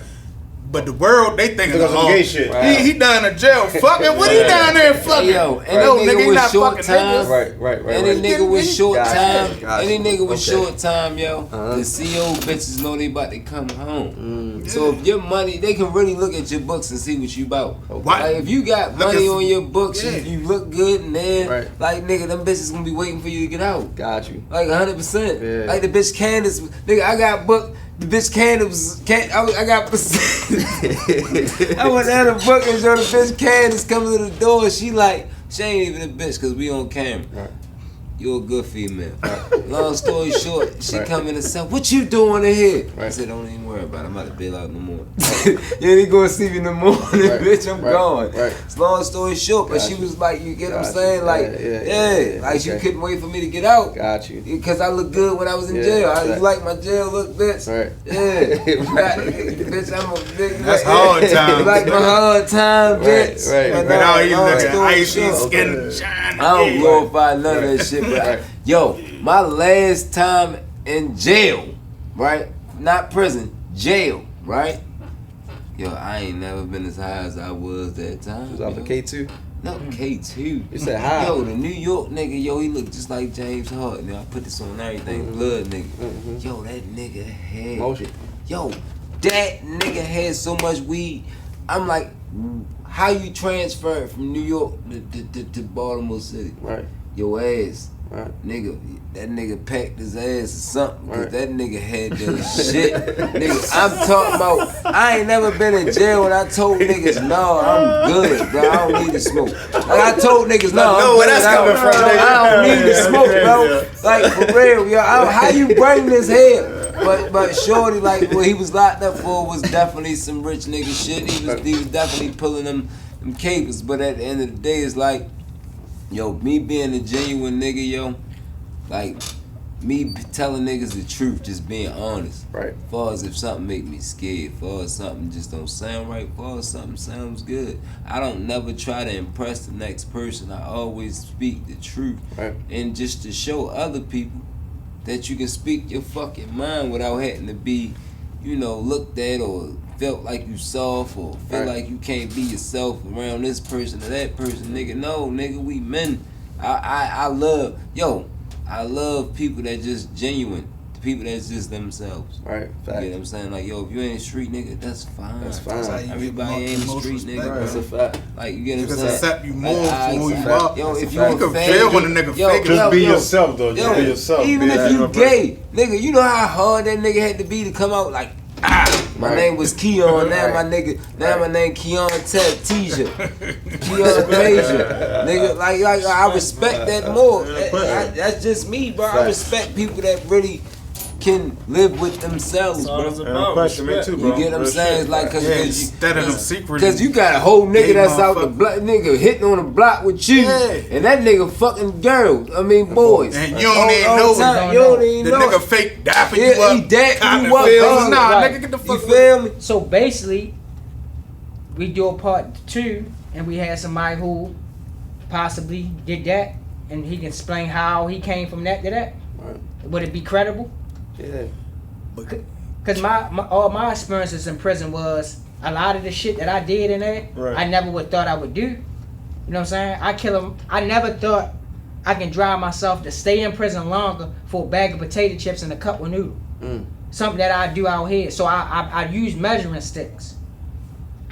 But the world, they thinking, Because of gay shit. he down in jail fucking. What he down there fucking? Yo, and No, that nigga, nigga he with not short fucking time. niggas. Right. Any nigga with short Gotcha, time, gotcha. any nigga with Okay. short time, yo, Uh-huh. the CO bitches know they about to come home. Mm. So if your money, they can really look at your books and see what you about. Why- Like if you got Look money at- on your books, Yeah. you look good and then, Right. like nigga, them bitches gonna be waiting for you to get out. Got you. Like 100%. Yeah. Like the bitch Candace, nigga, I got booked. The bitch Candace, I got. I went down the book and showed the bitch Candace coming to the door. She like, she ain't even a bitch because we on camera. Right. You a good female. Long story short, she Right. come in and said, "What you doing in here?" I Right. said, "Don't even worry about it. I'm about to bail out in the morning." You ain't gonna see me in the morning, Right. bitch. I'm Right. gone. Right. It's long story short, but Got she you. was like, you get what I'm Got saying? you. Like, Yeah. like she Okay. couldn't wait for me to get out. Got you. Because I look good when I was in Yeah, jail. right. You like my jail look, bitch? Right. Yeah. Right. Bitch, I'm a big. That's hard times. You like my hard time, Right, bitch? right. And But all you long looking story icy short, skin shine. I don't yeah. glorify none of that shit, but Right. yo, my last time in jail, right? Not prison, jail, right? Yo, I ain't never been as high as I was that time. Was off yo. of K2? No, K2. You said high. Yo, the New York nigga, yo, he looked just like James Harden. I put this on everything, blood nigga. Mhm. Yo, that nigga had. Motion. Yo, that nigga had so much weed. I'm like, how you transfer from New York to Baltimore City? Right. Your ass. Right. Nigga, that nigga packed his ass or something. Cause Right. that nigga had that shit. Nigga, I'm talking about, I ain't never been in jail and I told niggas, no, I'm good, bro. I don't need to smoke. Like I told niggas, no, know I'm where good. that's coming from, nigga. I don't need to smoke, bro. Like for real, yo. How you bring this here? But shorty, like what he was locked up for was definitely some rich nigga shit. He was definitely pulling them capers. But at the end of the day, it's like, yo, me being a genuine nigga, yo, like me telling niggas the truth, just being honest. Right. As far as if something make me scared, as far as something just don't sound right, as far as something sounds good. I don't never try to impress the next person. I always speak the truth. Right. And just to show other people that you can speak your fucking mind without having to be, you know, looked at or felt like you soft or feel Right. like you can't be yourself around this person or that person. Nigga, no, nigga, we men. I love people that just genuine. People that's just themselves. Right. You Fact. get what I'm saying? Like, yo, if you ain't a street nigga, that's fine. That's fine. That's how you Everybody get ain't a most street respect, nigga. That's a bro. fact. Like, you get what I'm Niggas saying? accept you more Like, for who you exactly. are. Yo, That's if a you fact. a You can fan, feel when a nigga yo, fake it. Just be yo, yourself, though. Just Yo, be yourself. even Be if that you person. gay, nigga, you know how hard that nigga had to be to come out like, my Right. name was Keon, now Right. my nigga, now my name Keon Teja. Keon Teja. Nigga, like I respect that more. That's just me, bro. I Facts. respect people that really can live with themselves, That's all it's bro. And a about. question, me Respect. too, bro. You get what I'm Real saying? shit. It's like, Yeah, instead of them secret. Cause you got a whole nigga Gay that's out the motherfucker. block, nigga hitting on the block with you, Yeah. and that nigga fucking girls. I mean boys. And you don't All- even all know the time. it. You don't even the know. nigga fake dapping Yeah, you up. he dapping copping you up, feels. dog. Nah, Right. nigga, get the You fuck feel me? So basically, we do a part 2, and we had somebody who possibly did that, and he can explain how he came from that to that. Right. Would it be credible? Yeah. Because all my experiences in prison was a lot of the shit that I did in there, Right. I never would thought I would do. You know what I'm saying? I kill him. I never thought I can drive myself to stay in prison longer for a bag of potato chips and a cup of noodles. Mm. Something that I do out here. So I use measuring sticks.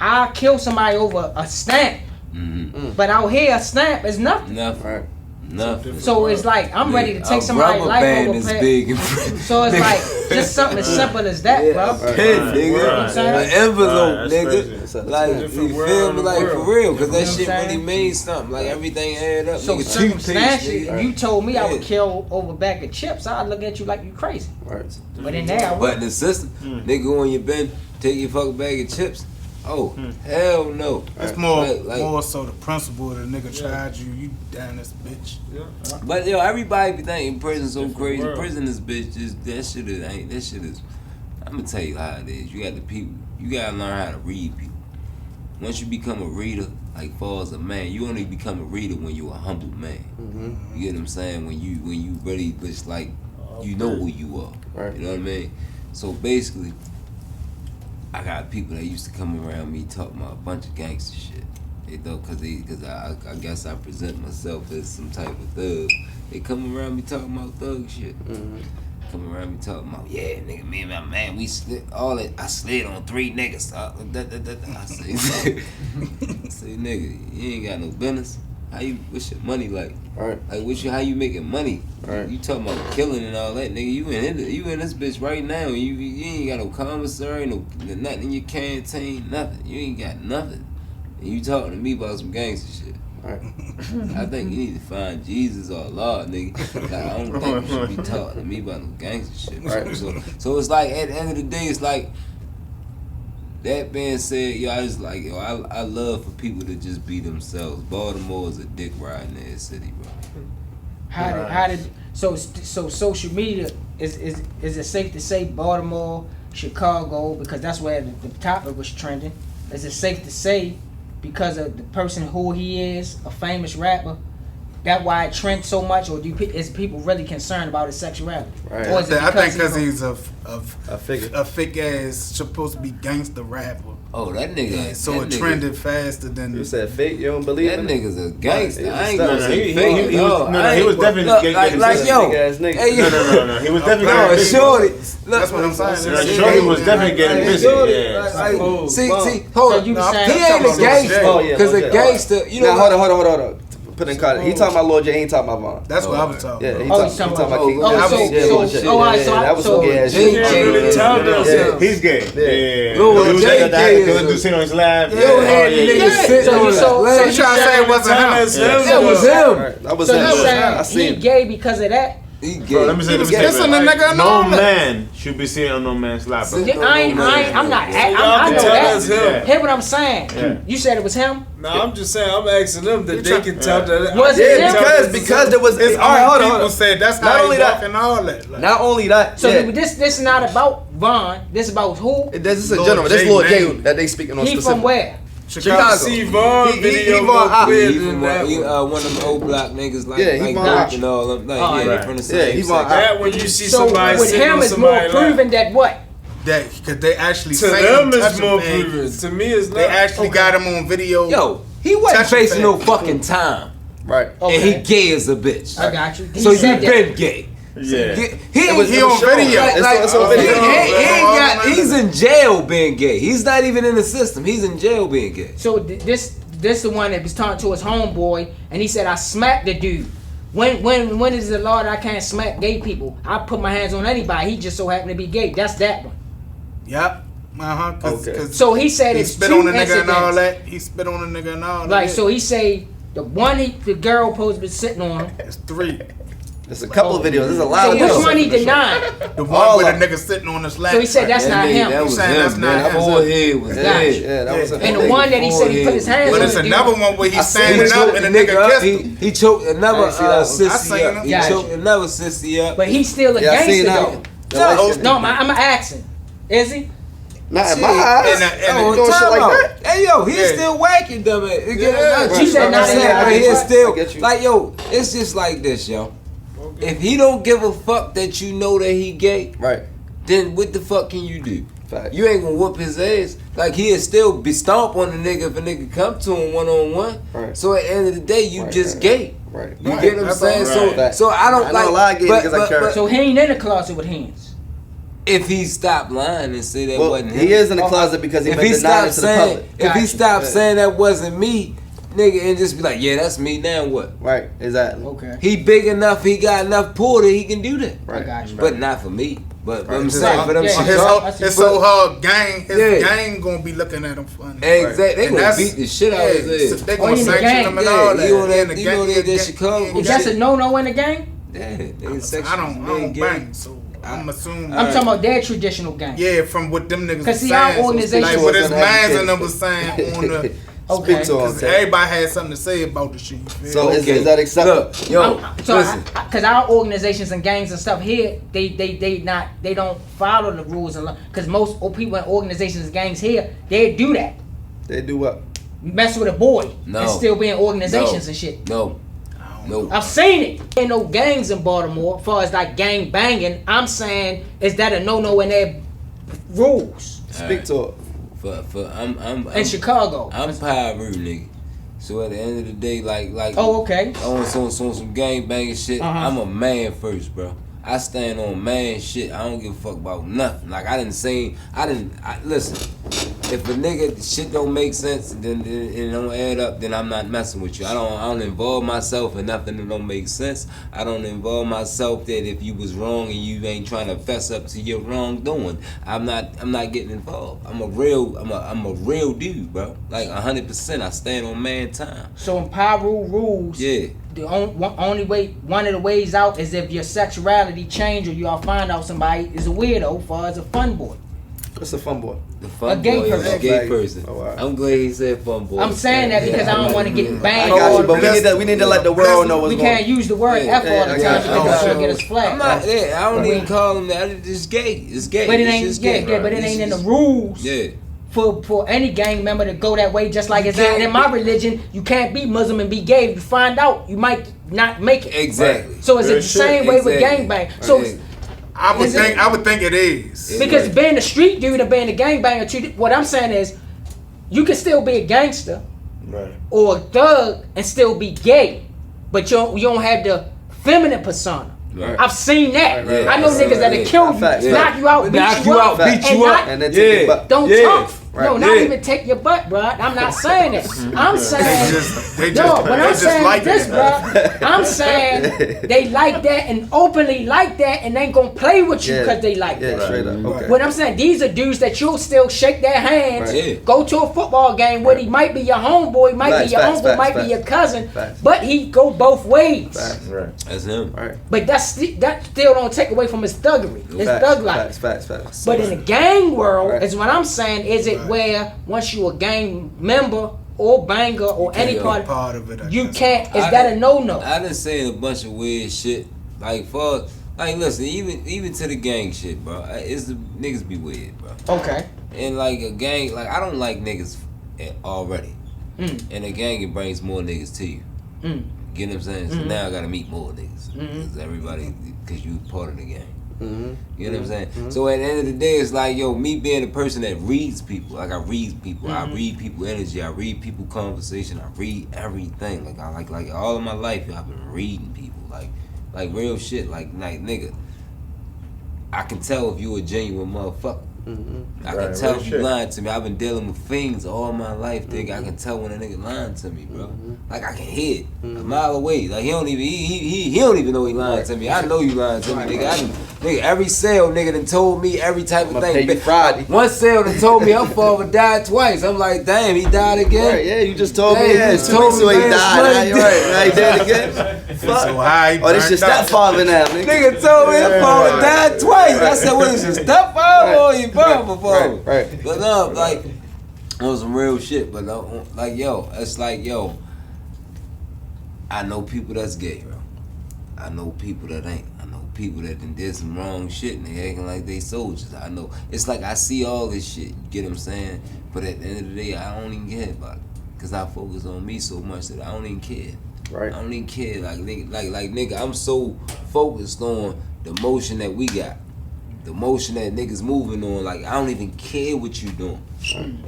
I kill somebody over a stamp, Mm-hmm. but out here a stamp is nothing. Nothing. Right. Nothing. So it's like I'm ready to take A somebody's rubber life band over. is pay- big. So it's like just something as simple as that, Yeah, bro. a pen, Right, nigga. right. An envelope, Right, that's nigga. crazy. Like, Different you world feel in me? the Like, world. for real, because You that know shit what I'm really saying? means something. Like, everything add up. So nigga, circumstantially, nigga. you told me I would Yeah. kill over a bag of chips. I'd look at you like you crazy. Right. But in there, I But would. in the system, nigga, when you been, take your fucking bag of chips. Oh, hell no. It's more, Like- more so the principle of the nigga charge you down this bitch. But yo, everybody be thinking prison so Different crazy. world. Prison is bitch. Just that shit is. I'm gonna tell you how it is. You got the people. You gotta learn how to read people. Once you become a reader, like far as a man, you only become a reader when you're a humble man. Mm-hmm. You get what I'm saying? When you really just like you know who you are. Right. You know what I mean? So basically, I got people that used to come around me talking about a bunch of gangster shit. They thought because I guess I present myself as some type of thug. They come around me talking about thug shit. Come around me talking about, yeah, nigga, me and my man, we slid all that. I slid on 3 niggas. I say, nigga, you ain't got no business. What's your money like? Right. Like, how you making money? Right. You talking about killing and all that, nigga. You in this bitch right now. You ain't got no commissary, no nothing in your canteen, nothing. You ain't got nothing. And you talking to me about some gangster shit. Right. I think you need to find Jesus or Allah, nigga. Like, I don't think you should be talking to me about no gangster shit. Right. So it's like, at the end of the day, it's like, that being said, yo, I just like, yo, I love for people to just be themselves. Baltimore is a dick riding ass city, bro. So social media is it safe to say Baltimore, Chicago, because that's where the topic was trending? Is it safe to say because of the person who he is, a famous rapper, that's why it trends so much, or is people really concerned about his sexuality? Right. Or is it I think because because he's a figure. fake ass supposed to be gangster rapper. Oh, that nigga. So that it nigga, trended faster than You said fake. You don't believe That in it? nigga's a gangster. Right. I ain't No, gonna no, say he fake. was definitely Look, getting like pussy. yo. Big ass nigga. Hey, No. He was definitely No, getting pussy. shorty. That's what I'm saying. No, Shorty was definitely getting pussy. Shorty, Yeah. like, see, hold So on. you No, I'm saying He talking ain't a about Lil gangster, J. Oh, yeah, cause Lil a J. gangster, you know. Now hold on. Put in context. He talking about Lil J. He ain't talking about Von. That's what I was talking Yeah, about. he Oh, talking he's talking about about- King. oh, Yeah, so- yeah, so- Lil J. oh, alright, so that was so- some gay ass J- shit. J- really tell Yeah. themselves. He's gay. Yeah. Yeah. Lil He was J like gay that. is He was a- just sitting on his lap. Yo, had the nigga Yeah. sitting So on you- his so- leg. so You trying to say it wasn't him? That's him. That was him. Right, that was So him. you I saying seen he him. gay because of that? He Bro, gay. let me say He was this. kissing the nigga and No all that. man should be sitting on no man's lap, bro. Sit- I'm not. I y'all know can that. tell us him. Hear what I'm saying? Yeah. You said it was him. No, I'm just saying. I'm asking them that they can tell that. Was it Yeah, him? because there was. His All right, own hold people on. said that's Not how only he that- walking all that. Like, Not only that. So yeah. this is not about Von. This is about who? This is in Lil general. This J Lil J name. that they speaking on He specific. from where? Chicago. See Von He video Von more out. clear He than from that one. one of them old black niggas like Yeah, he like Von Dirk out. and all them. Like, Oh, yeah, right. from the Yeah, same he Von section. out. That when you see So somebody with sitting him on is more somebody's lap. proving that what? that because they actually To say them touch it's him more thing. proven. To me it's not. They actually got him on video. Yo, he wasn't Touch your facing no face. fucking time, Right. and he Okay. gay as a bitch. I got you. He So you said that. been gay. Yeah. He was- He on shown. video. Like, It's on he video. ain't he's in jail being gay. He's not even in the system. He's in jail being gay. So this the one that was talking to his homeboy, and he said, "I smacked the dude." When is the law that I can't smack gay people? I put my hands on anybody. He just so happened to be gay. That's that one. Yep. Okay. So he said he it's spit two on the nigga and all incidents. that. He spit on the nigga and all that. Like, so he say the one the girl supposed to be sitting on him. It's 3. There's a couple of videos. There's a lot So of which videos. one he denied? The one All with of the nigga sitting on his lap. So he said that's not nigga, him. That was saying that's him, not man. him. That forehead was Gotcha. dead. Yeah, that was a And the one that he said he put his hands But on. it's the another dude. one where I he's seen standing it. up and the nigga kissed him. He choked another I didn't see that one. I sissy seen up. him. He Gotcha. choked another sissy up. But he's still a Yeah, I seen gangster that though. one. The light No, skin No, nigga. I'm asking. Is he? Not in Shit. my eyes. And the- Oh, doing shit time like out. that. Hey yo, he's Yeah. still whacking them. Right. You said not in that right way. here I still. get you. Like yo, it's just like this, yo. If he don't give a fuck that you know that he gay, Right. then what the fuck can you do? Fact. You ain't gonna whoop his ass. Like he'll still be stomp on the nigga if a nigga come to him 1-on-1. Right. So at the end of the day, you Right, just right, gay. Right. You Right, get what I'm that's saying? all right. So I don't I know like a lot of gay niggas that carry- So he ain't in the closet with hands. if he stopped lying and say that Well, wasn't him. he is in the closet because he if been he denying stopped it to the saying, public. if he Gotcha. stopped Yeah. saying that wasn't me, nigga, and just be like, yeah, that's me. Now what? Right. Exactly. Okay. He big enough, he got enough pull that he can do that. Right. I got you. But not for me. But Right. I'm His saying for them yeah, Chicago. His so hard gang, his Yeah. gang gonna be looking at him funny. Exactly. They And gonna that's- beat the shit out of his ass. They Oh, gonna he in the sanction gang. him and Yeah, all that. he on that- Yeah, the you know gang- that Chicago gang- Is that a no-no in the game? Yeah, they I sexual don't being gay. bang, so I'm assuming. I'm talking about their traditional gang. Yeah, from what them niggas 'Cause was see, our saying. organization- Like what his Speak to mans us, and them was saying on the. Okay. Speak to him. Because everybody had something to say about the shit. you feel So me? is that acceptable? Look, yo, listen. Because our organizations and gangs and stuff here, they don't follow the rules and because most people in organizations and gangs here, they do that. They do what? Mess with a boy No. and still be in organizations No. and shit. No. No. I've seen it. Ain't no gangs in Baltimore. As far as like gang banging, I'm saying is that a no-no in their rules? Speak to it. I'm In Chicago. I'm Pyru, nigga. So at the end of the day, like Oh, okay. on some gang banging shit, Uh-huh. I'm a man first, bro. I stand on man shit. I don't give a fuck about nothing. Like I listen. If a nigga shit don't make sense, then it don't add up, then I'm not messing with you. I don't involve myself in nothing that don't make sense. I don't involve myself that if you was wrong and you ain't trying to fess up to your wrongdoing, I'm not getting involved. I'm a real dude, bro. Like 100%. I stand on man time. So in Pyru rules, Yeah. the only way, one of the ways out is if your sexuality change or you all find out somebody is a weirdo for as a fun boy. What's a fun boy? The fun A gay boy is a person. gay person. Oh, wow. I'm glad he said fun boy. I'm saying that because I don't want to get I banged got all you, but the we need to let the world know what's We going on. can't use the word Yeah, F all the yeah, time I because got it'll you. get us flagged. I'm not. Yeah, I don't even call him that. It's gay. It's gay. But it It's ain't just gay. but it It's ain't in the just- rules Yeah. for any gang member to go that way. Just like it's not can't- in my religion, you can't be Muslim and be gay. If you find out, you might not make it. Exactly. So is it Real the shit. same way with Exactly. gangbang? So it's, I would Is it- think it is. Yeah. because Right. being a street dude or being a gangbanger, what I'm saying is, you can still be a gangster Right. or a thug and still be gay, but you don't have the feminine persona. Right. I've seen that. Right, I know right, niggas that'll right. kill you, Facts, knock you out, beat Knock you you up, out, beat and you not- up. And then take your butt. Don't Yeah. talk. No, Right. not Yeah. even take your butt, bro. I'm not saying that. I'm They saying just no, but I'm just saying like this, it. bro. I'm saying they like that and openly like that and ain't gonna play with you Yeah. because they like Yeah, that. straight up. Okay. What I'm saying, these are dudes that you'll still shake their hands, Right. Yeah. go to a football game where he might be your homeboy, might Facts, be your facts, uncle, facts, might facts. be your cousin, Facts. but he go both ways. Facts. Right. That's him. Right. But that still don't take away from his thuggery, his Facts, thug life. facts. But in the gang world, Right. is what I'm saying. Is it where once you a gang member or banger or any Yeah. part, Part of it. I you guess. can't? Is I that a done- no-no? I done saying a bunch of weird shit. Listen, even to the gang shit, bro. It's the niggas be weird, bro. Okay. And like a gang, like I don't like niggas already. Mm. And a gang, it brings more niggas to you. Mm. Get what I'm saying? So Mhm. now I gotta meet more niggas. Mhm. Cause everybody, cause you part of the gang. Mm-hmm. You know what I'm saying? So at the end of the day, it's like, yo, me being a person that reads people. Like I read people. I read people energy. I read people conversation. I read everything. Like I like all of my life, I've been reading people. Like real shit. Like nigga, I can tell if you a genuine motherfucker. Mm-hmm. I Right, can tell real if you shit. lying to me. I've been dealing with things all my life, nigga. I can tell when a nigga lying to me, bro. Like I can hear it a mile away. Like he don't even know he lying to me. I know you lying to me, nigga. Nigga, every sale nigga done told me every type of I'ma thing. pay you Friday. One sale done told me her father died twice. I'm like, damn, he died again. Right, yeah, you just told Yeah, me. you Yeah, just 2 told weeks ago me, he man, died. it's Now you right. Now he dead again. So Fuck. high. Oh, this your stepfather now, nigga. Nigga told me her father died twice. I said, what is your stepfather or your father? Right. But no, like, on some real shit. But like, yo, it's like, yo, I know people that's gay, bro. I know people that ain't. I know people that done did some wrong shit and they acting like they soldiers. I know. It's like I see all this shit. You get what I'm saying? But at the end of the day, I don't even care about it. Cause I focus on me so much that I don't even care. Right. I don't even care. Like nigga, I'm so focused on the motion that we got. The motion that niggas moving on, like I don't even care what you doing.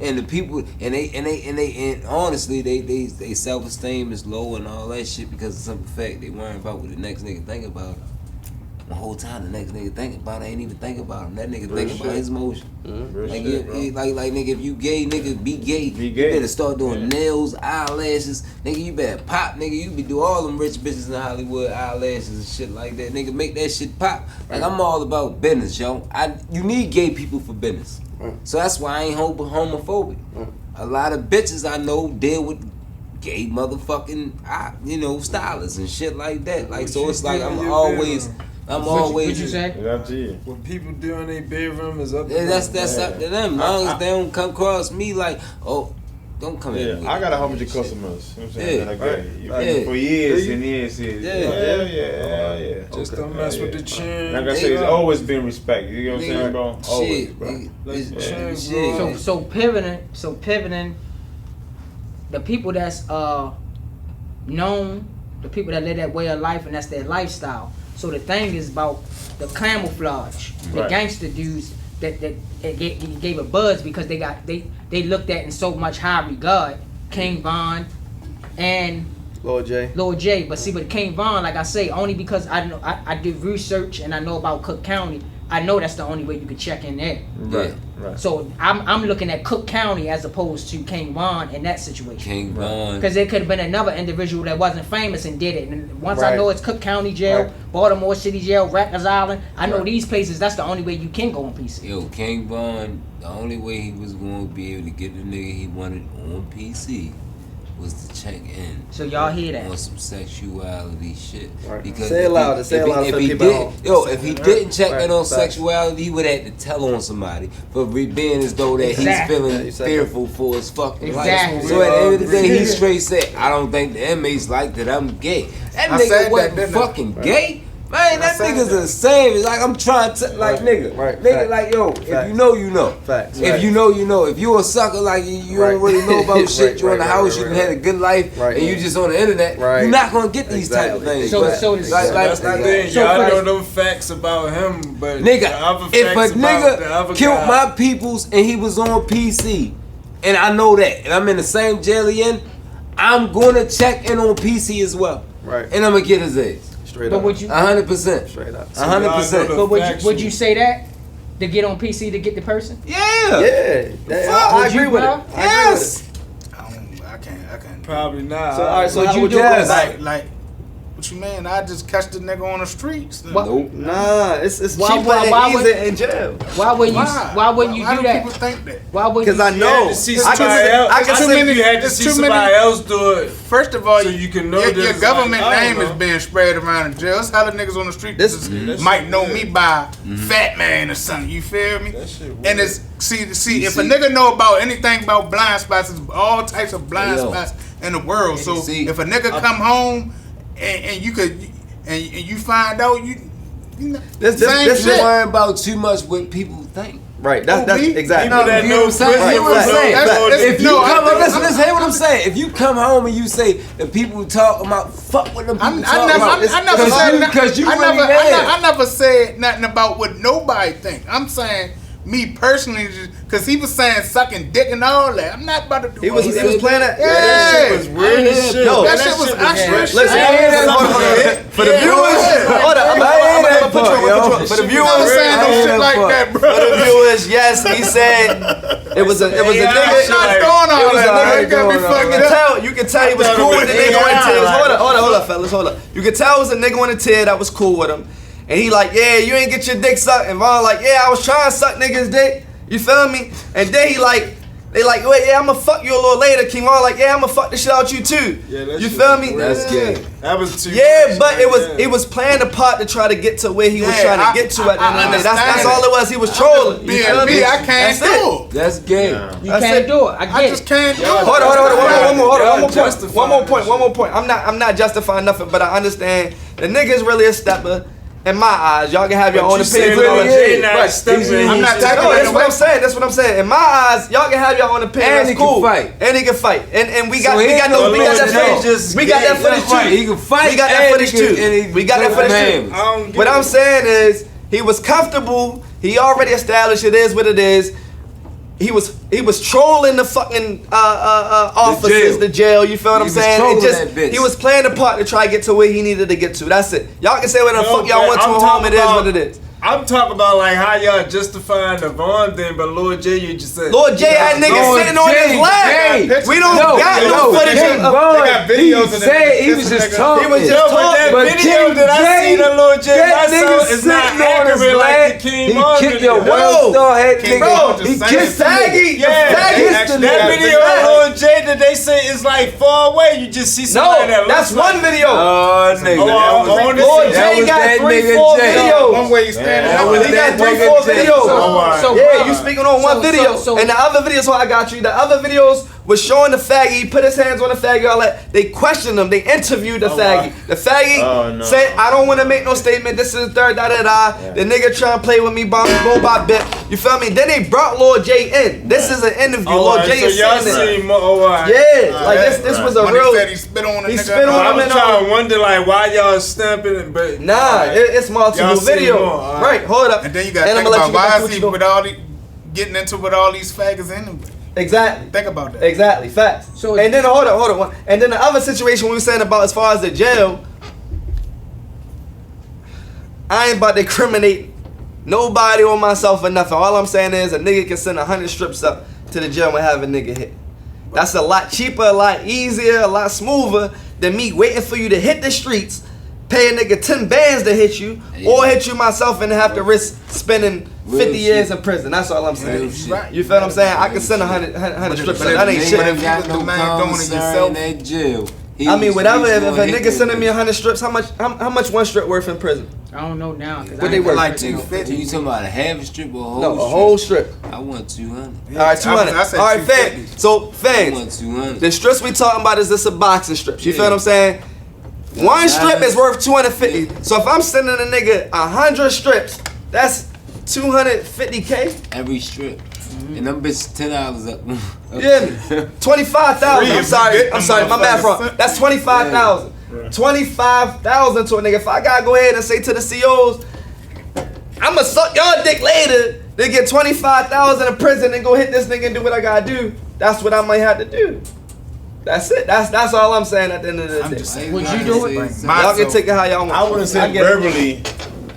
And the people and honestly they self-esteem is low and all that shit because of simple fact they worrying about what the next nigga think about them. The whole time the next nigga think about it ain't even think about him. That nigga think about his motion. Real Like, shit, bro. like nigga, if you gay, nigga, be gay. Be gay. You better start doing nails, eyelashes. Nigga, you better pop. Nigga, you be do all them rich bitches in Hollywood, eyelashes and shit like that. Nigga, make that shit pop. Like, I'm all about business, yo. You need gay people for business. So that's why I ain't homophobic. A lot of bitches I know deal with gay motherfucking, stylists and shit like that. Like, so it's like I'm always... What you say? It's up to you. What people do in their bedroom is up to Yeah, that's them. up to them. As long as they don't come across me like, oh, don't come in. Yeah, with I got a whole that bunch of shit. customers. You know what I'm saying? Yeah. That are gay. You've Right. been for years Yeah. and years. Yeah. Just don't mess with the chin. Like I said, it's always been respect. You know what I'm saying, bro? Shit, Always, bro. nigga, Like it's- the chin, shit. bro. So pivoting, the people that's known, the people that live that way of life and that's their lifestyle. So the thing is about the camouflage, the Right. gangster dudes. that it gave a buzz because they looked at in so much high regard King Von and Lord J. Lord J. But see, with King Von, like I say, only because I know I did research and I know about Cook County. I know that's the only way you could check in there. Right. Right. So I'm looking at Cook County as opposed to King Von in that situation. King Von. Because there could have been another individual that wasn't famous and did it. And once Right. I know it's Cook County Jail, Right. Baltimore City Jail, Rikers Island, I know Right. these places, that's the only way you can go on PC. Yo, King Von, the only way he was going to be able to get the nigga he wanted on PC was to check in. So y'all hear that? On some sexuality shit. Right. Because Say it if louder, he- say it if he- louder if for the he people at did- home. Yo, if he didn't check Right. in on Facts. sexuality, he would have to tell on somebody for being as though that Exactly. Yeah, he's you feeling said fearful for his fucking Exactly. life. So at the end of the day, he Yeah. straight said, I don't think the inmates like that I'm gay. That I nigga said that, wasn't didn't I? fucking gay. Man, I that said nigga's that. a savage. Like, I'm trying to, like, Right. nigga. Right. Nigga, Facts. like, yo, if Facts. you know, you know. Facts. If Right. you know, you know. If you a sucker, like, you Right. don't really know about shit, Right, you in the right, house, right, you right, done had a right. good life, Right. and you just on the internet, Right. you're not gonna get these type of Exactly. things. So- But, so like, That's the thing. So Y'all Christ- know them facts about him, but nigga, the other if facts a about the nigga other killed guy, my peoples and he was on PC, and I know that, and I'm in the same jail he in, I'm gonna check in on PC as well. Right. And I'm gonna get his ass. Straight But up. would you? 100%. Straight up. 100%. So But would you factual. say that to get on PC to get the person? Yeah. Yeah. Fuck, I would agree you, with it. bro? I agree with Yes. I can't. Probably not. So, all right, so Would how you would do you it? Like, what you mean? I just catch the nigga on the streets. Then. What- Nope. Nah, it's Why- cheaper why- why and would- easier in jail. Why wouldn't you? Why wouldn't you Why do do that? people think that? Why wouldn't Because you? I You know. had to see I can somebody say- else. I can Too say- many- You had to there's see too somebody many- else do it. First of all, So you can know your this, government like, I name don't is know. being spread around in jail. That's how the niggas on the street This- just that might shit know weird. me by Fat Man or something. You feel me? That shit weird. And it's see You if see- a nigga know about anything about blind spots, it's all types of blind Yo. spots in the world. And So you see- if a nigga come home and you could and you find out you know, This same is shit. Worrying about too much what people think. Right. That's Oh, me? exactly. People that You know know what I'm saying? prison Hear what I'm was saying? no- That's- If you No, I come, think- listen, hear what I'm saying. If you come home and you say the people talking about, fuck what them people I talking never about. said Because you I really never, mad. I never said nothing about what nobody think. I'm saying me personally, because he was saying sucking dick and all that. I'm not about to do He all was that. playing that. Yeah. That shit was weird as shit. Yo, that shit was actually Listen, shit. for the Yeah, viewers, yeah. hold on, I'm gonna put you on. For the I viewers, was saying no I shit ain't like fuck. that, for bro. the viewers, yes, he said it was a I'm nigga. not doing all It was that. a nigga. You got me nigga fucked You up. can tell he was thought it cool was with the nigga AI. on the tier. Hold up, fellas, hold up. You could tell it was a nigga on the tier that was cool with him. And he like, yeah, you ain't get your dick sucked. And Von like, yeah, I was trying to suck niggas' dick. You feel me? And then he like, they like, wait, yeah, I'ma fuck you a little later. King Von like, yeah, I'ma fuck the shit out you too. Yeah, that You shit feel was me? weird. That's gay. That was too Yeah, much, but like, it was playing the part to try to get to where he was Yeah, trying to I- get to at the I end of the day. That's understand all it was. He was trolling. You feel me? B, I can't That's it. do it. That's gay. You That's can't it. do it. I I get just it. can't do it. Hold on, one more point. justifying One more point. I'm not justifying nothing, but I understand the nigga's really a stepper. In my eyes, y'all can have your But own you opinions. said and all Lil that J shit. not Right. stepping. I'm not taking No, it that's what away. I'm saying. That's what I'm saying. In my eyes, y'all can have your own opinion. And That's he can cool. fight. And he can fight. And we So got he we got ain't those, no we got Lil that J, footage. just We got gay. that footage Right. too. He can fight. We got that and footage he can- too. and he We got that can footage flip too. hams. I don't get What it. I'm saying is he was comfortable. He already established it is what it is. He was trolling the fucking officers, the jail. You feel what He I'm was saying? trolling It just that bitch. he was playing the part to try to get to where he needed to get to. That's it. Y'all can say whatever the No, fuck y'all but want to I'm home. talking It is about- what it is. I'm talking about like how y'all justifying the Vaughn thing, but Lord J, you just said Lord J had niggas Lord sitting on J, his lap. Jay. We don't Yo, got yo, no footage King of. Von, got videos he of said that. he was This just nigga- talking. He was just No, but that But video King that I J, seen of Lord J, that I nigga saw is not sitting on his accurate like lap. the King He Von kicked your video. world star head King nigga. Von just He saying kissed the Faggy. nigga. Yeah, Faggy. actually that got video videos. of Lord J that they say is like far away. You just see somebody No, that that's looks one video. Oh, nigga. Oh, that was, on the Lord scene. that J was got that 3, nigga 4 J. videos. One way he's standing. That one was way He he got that 3, nigga 4 J. videos. So, Yeah, you speaking on one so- video. so- And the other videos, so I got you. The other videos was showing the faggy. He put his hands on the faggy. All that. They questioned him. They interviewed the faggy. The faggy Oh, no. said, "I don't want to make no statement. This is the third da da da." The nigga trying to play with me, bomb, go by bit. You feel me? Then they brought Lord J in. This is an interview. Oh, Lord so J is y'all sitting there. seen more. Oh, all right. Yeah, like this was a When real. he said he spit on a He nigga. spit on I him was and trying to wonder like why y'all stamping it, but Nah, Nah, it's multiple Y'all seen video. more, all right. Right, hold up. And then you gotta And think I'ma let about you get why back to is what he you with all the getting into with all these faggots anyway. Exactly. Think about that. Exactly, facts. So And then hold on. And then the other situation we were saying about as far as the jail, I ain't about to incriminate nobody or myself or nothing. All I'm saying is a nigga can send 100 strips up to the jail and have a nigga hit. That's a lot cheaper, a lot easier, a lot smoother than me waiting for you to hit the streets, pay a nigga 10 bands to hit you, or hit you myself and have to risk spending 50 years in prison. That's all I'm saying. Real shit. Right. You feel what I'm saying? I can send 100 strips. but That if ain't you shit. Ain't got no the man doing it concern yourself. in that jail. I mean, whatever. If a He's nigga sending me 100 strips, how much one strip worth in prison? I don't know now. 'Cause What I they ain't worth? Like got- 250. You talking about a half a strip or a whole No, strip? a whole strip. I want 200. All right, 200. I said All right, 250. fans. So I fans, want 200. the strips we talking about is this a boxing strips. You feel Yeah. what I'm saying? One strip that's- is worth 250. So if I'm sending a nigga 100 strips, that's 250K. Every strip. And them bitches $10 up. Yeah, 25,000. Free I'm if sorry. you get I'm sorry. My them math wrong. motherfuckers. That's 25,000. 25,000 to a nigga. If I gotta go ahead and say to the COs, I'ma suck y'all dick later. They get 25,000 in prison and go hit this nigga and do what I gotta do. That's what I might have to do. That's it. That's all I'm saying at the end of the I'm day. just saying. Would you do it? Y'all can take it how y'all want. I wouldn't say get it. verbally.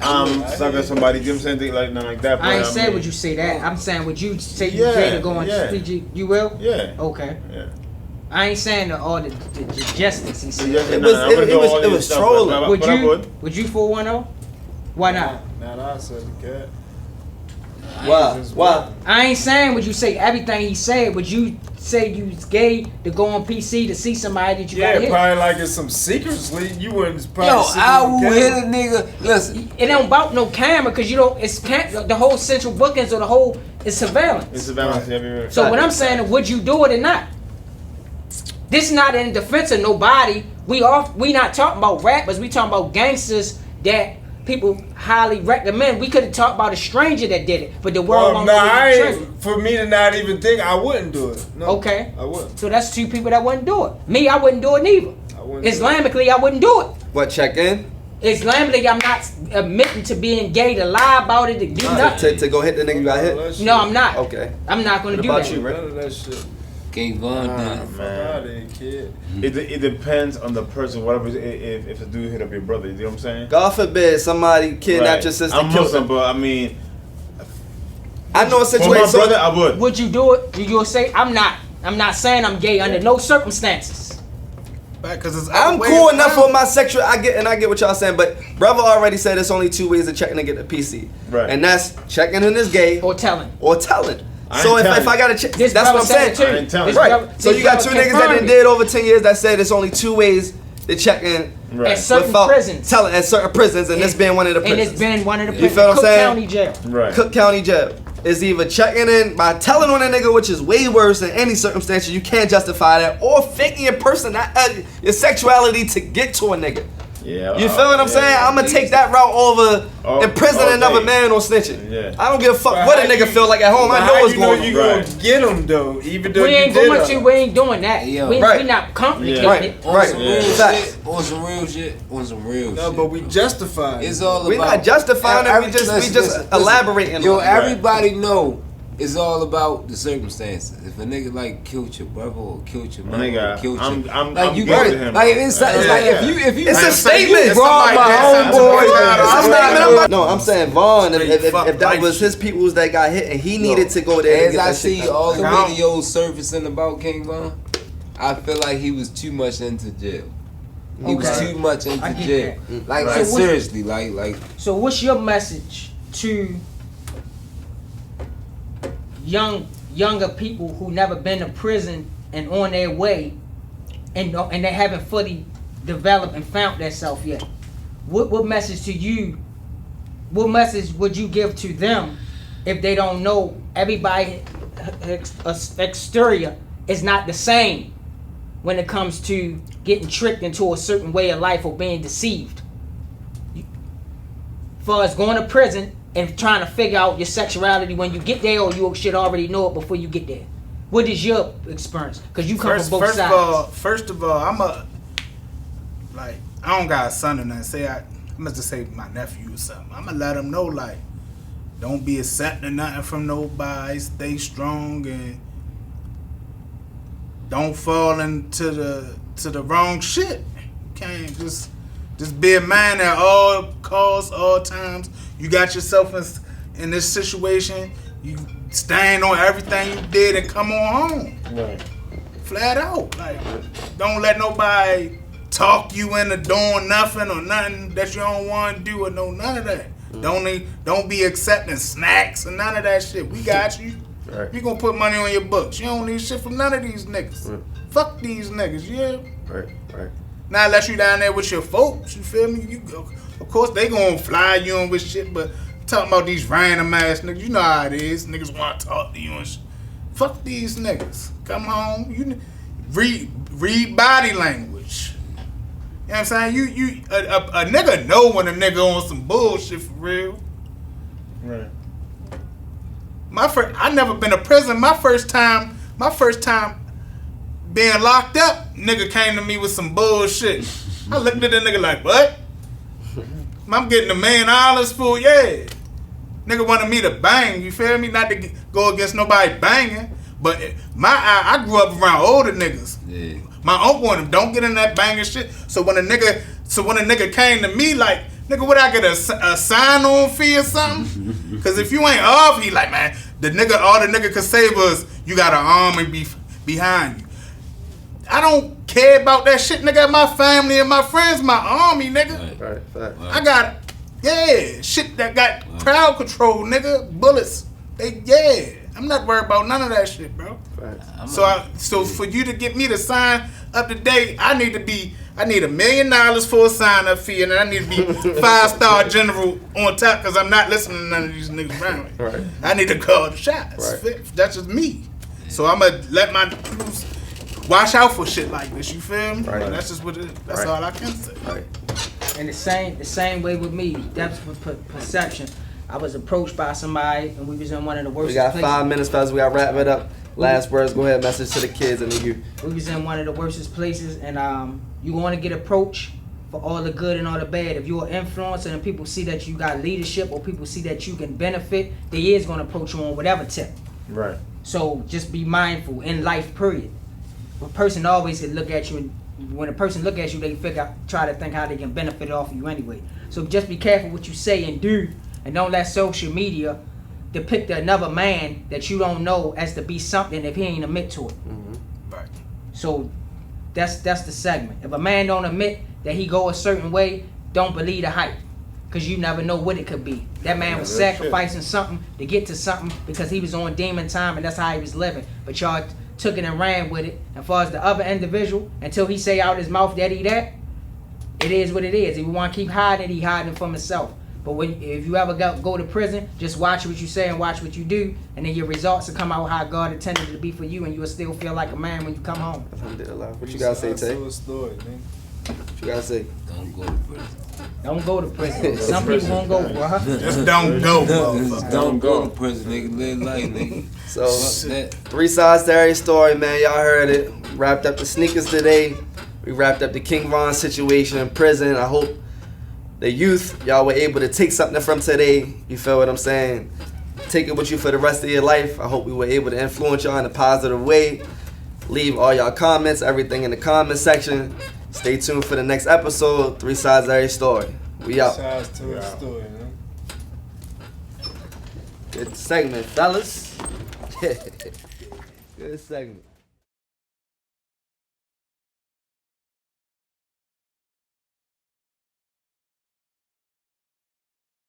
Sucking somebody. You know what I'm saying? Think like nothing like that. But I ain't saying mean, would you say that. I'm saying would you say you Yeah, gay to go on yeah. PG? You will? Yeah. Okay. Yeah. I ain't saying all the justice he said. Yeah, It nah, was- I wouldn't it do was- all it this was stuff, trolling. but Would I you? would. Would you 410? Why not? Not I said the cat. Why? I ain't saying would you say everything he said. Would you say you was gay to go on PC to see somebody that you Yeah, got hit? probably like it's some secrets. You wouldn't probably. Yo, see I the will camera. hit a nigga. Listen, It don't about no camera because you don't. It's the whole central bookings or the whole is surveillance. It's a balance everywhere. So what I'm saying is, would you do it or not? This not in defense of nobody. We not talking about rappers. We talking about gangsters that people highly recommend. We could have talked about a stranger that did it, but the world won't know I what ain't, for me to not even think, I wouldn't do it. No, Okay. I wouldn't. So that's two people that wouldn't do it. Me, I wouldn't do it neither. I wouldn't do it. Islamically, I wouldn't do it. What, check in? Islamically, I'm not admitting to being gay, to lie about it, to do nothing. To go hit the nigga you got All hit? that shit. No, I'm not. Okay. I'm not going to What do about that. you, Rick? None of that shit. King Von done it. Fuck out of here, kid. It depends on the person. Whatever. If a dude hit up your brother, you know what I'm saying? God forbid somebody kidnapped Right. your sister. I'm killed Muslim, her. but I mean, I know a for situation. my brother, I would. Would you do it? You'll say, I'm not. I'm not saying I'm gay under no circumstances. Because it's I'm other ways cool enough around. for my sexual. I get what y'all saying, but brother already said it's only two ways of checking to get the PC, Right. and that's checking in his gay Or telling. or telling. I So ain't if telling. I gotta check, This that's brother what I'm saying. said it I too. ain't telling. This Right. brother- So this you got brother two niggas that confirmed done it. did over 10 years that said it's only two ways to check in Right. At certain without prisons. telling at certain prisons, and this being one of the And prisons. it's been one of the You prisons. feel what I'm Cook saying? County Jail. Right. Cook County Jail is either checking in by telling on a nigga, which is way worse than any circumstances. You can't justify that, or faking your your sexuality to get to a nigga. Yeah. You feel what I'm saying? I'm gonna take that route over Oh, imprisoning okay. another man on snitching. Yeah. I don't give a fuck But what a how nigga you- feel like at home. I But know how what's you know going on. you Right. gonna get him though, even though We you ain't did going it. to. We ain't doing that. Yo. We Right. not complicating Right. it. On Right. some real Facts. shit. On some real shit. On some real No, shit. but we justify it. It's all We're about. not justifying it. We just Listen, elaborating Yo, on it. everybody know it's all about the circumstances. If a nigga like killed your brother or killed your My mother or nigga, killed I'm like you good got with it. him. Like it's like Yeah. if you It's a like, statement. You robbed my Somebody homeboy. that- I'm It's statement. not- No, I'm saying Vaughn. If Straight that fuck was his peoples that got hit and he Yo, needed to go there and As get I that shit see done. all the Like, I don't- videos surfacing about King Von, I feel like he was too much into jail. He was Okay. too much into I get jail. Like Right. So what- seriously, like So what's your message to younger people who never been to prison and on their way and they haven't fully developed and found themselves yet? What message to you? What message would you give to them if they don't know everybody exterior is not the same when it comes to getting tricked into a certain way of life or being deceived? Far as going to prison and trying to figure out your sexuality when you get there, or you should already know it before you get there. What is your experience? Because you come from both sides. First of all, I don't got a son or nothing. Say I'm gonna just say my nephew or something. I'm gonna let him know, like, don't be accepting nothing from nobody. Stay strong and don't fall into the wrong shit. You can't just be a man at all costs, all times. You got yourself in this situation. You stand on everything you did and come on home. Right. Flat out. Like, don't let nobody talk you into doing nothing or nothing that you don't want to do or no none of that. Don't be accepting snacks and none of that shit. We got you. Right. You gonna put money on your books. You don't need shit from none of these niggas. Fuck these niggas, yeah. Right. Now unless you down there with your folks, you feel me? You go, of course they gonna fly you on with shit, but talking about these random ass niggas, you know how it is. Niggas want to talk to you and shit. Fuck these niggas. Come home, you read body language. You know what I'm saying? A nigga know when a nigga on some bullshit for real. Right. I never been to prison. My first time being locked up, nigga came to me with some bullshit. I looked at the nigga like, what? I'm getting $1 million for, yeah. Nigga wanted me to bang, you feel me? Not to go against nobody banging, but I grew up around older niggas. Yeah. My uncle and them don't get in that banging shit. So when a nigga came to me like, nigga, what I get a sign on fee or something? Cause if you ain't off, he like, man, all the nigga could say was you got an army behind you. I don't care about that shit, nigga. My family and my friends, my army, nigga. Right. I got, shit that got crowd control, nigga. Bullets. I'm not worried about none of that shit, bro. Right. So for you to get me to sign up to date, I need $1 million for a sign up fee, and I need to be 5-star general on top because I'm not listening to none of these niggas around me. Right. I need to call the shots. Right. That's just me. So I'm gonna let my crews watch out for shit like this. You feel me? Right. That's just what it is. That's Right. all I can say. Right. And the same way with me, depth of perception. I was approached by somebody, and we was in one of the worst We got places. 5 minutes, fellas. We got to wrap it up. Last words. Go ahead. Message to the kids and the youth. We was in one of the worstest places, and you want to get approached for all the good and all the bad. If you're an influencer and people see that you got leadership or people see that you can benefit, they is going to approach you on whatever tip. Right. So just be mindful in life, period. A person always can look at you, and when a person look at you, they try to think how they can benefit off of you anyway. So just be careful what you say and do, and don't let social media depict another man that you don't know as to be something if he ain't admit to it. Right. So that's the segment. If a man don't admit that he go a certain way, don't believe the hype, because you never know what it could be. That man was real sacrificing something to get to something because he was on demon time and that's how he was living. But y'all took it and ran with it. As far as the other individual, until he say out his mouth that he that, it is what it is. If you want to keep hiding it, he hiding from himself. But if you ever go to prison, just watch what you say and watch what you do, and then your results will come out how God intended it to be for you, and you will still feel like a man when you come home. Alhamdulillah. What you gotta say, Tay? What you gotta say? Don't go to prison. Don't go to prison. Some people won't go, bro. Just don't go, motherfucker. Don't go to prison, nigga. Live life, nigga. So, Fuck that. 3 sides to every story, man. Y'all heard it. Wrapped up the sneakers today. We wrapped up the King Von situation in prison. I hope the youth, y'all were able to take something from today. You feel what I'm saying? Take it with you for the rest of your life. I hope we were able to influence y'all in a positive way. Leave all y'all comments, everything in the comment section. Stay tuned for the next episode. 3 sides to every story. We out. Sides to a story, man. Good segment, fellas. Good segment.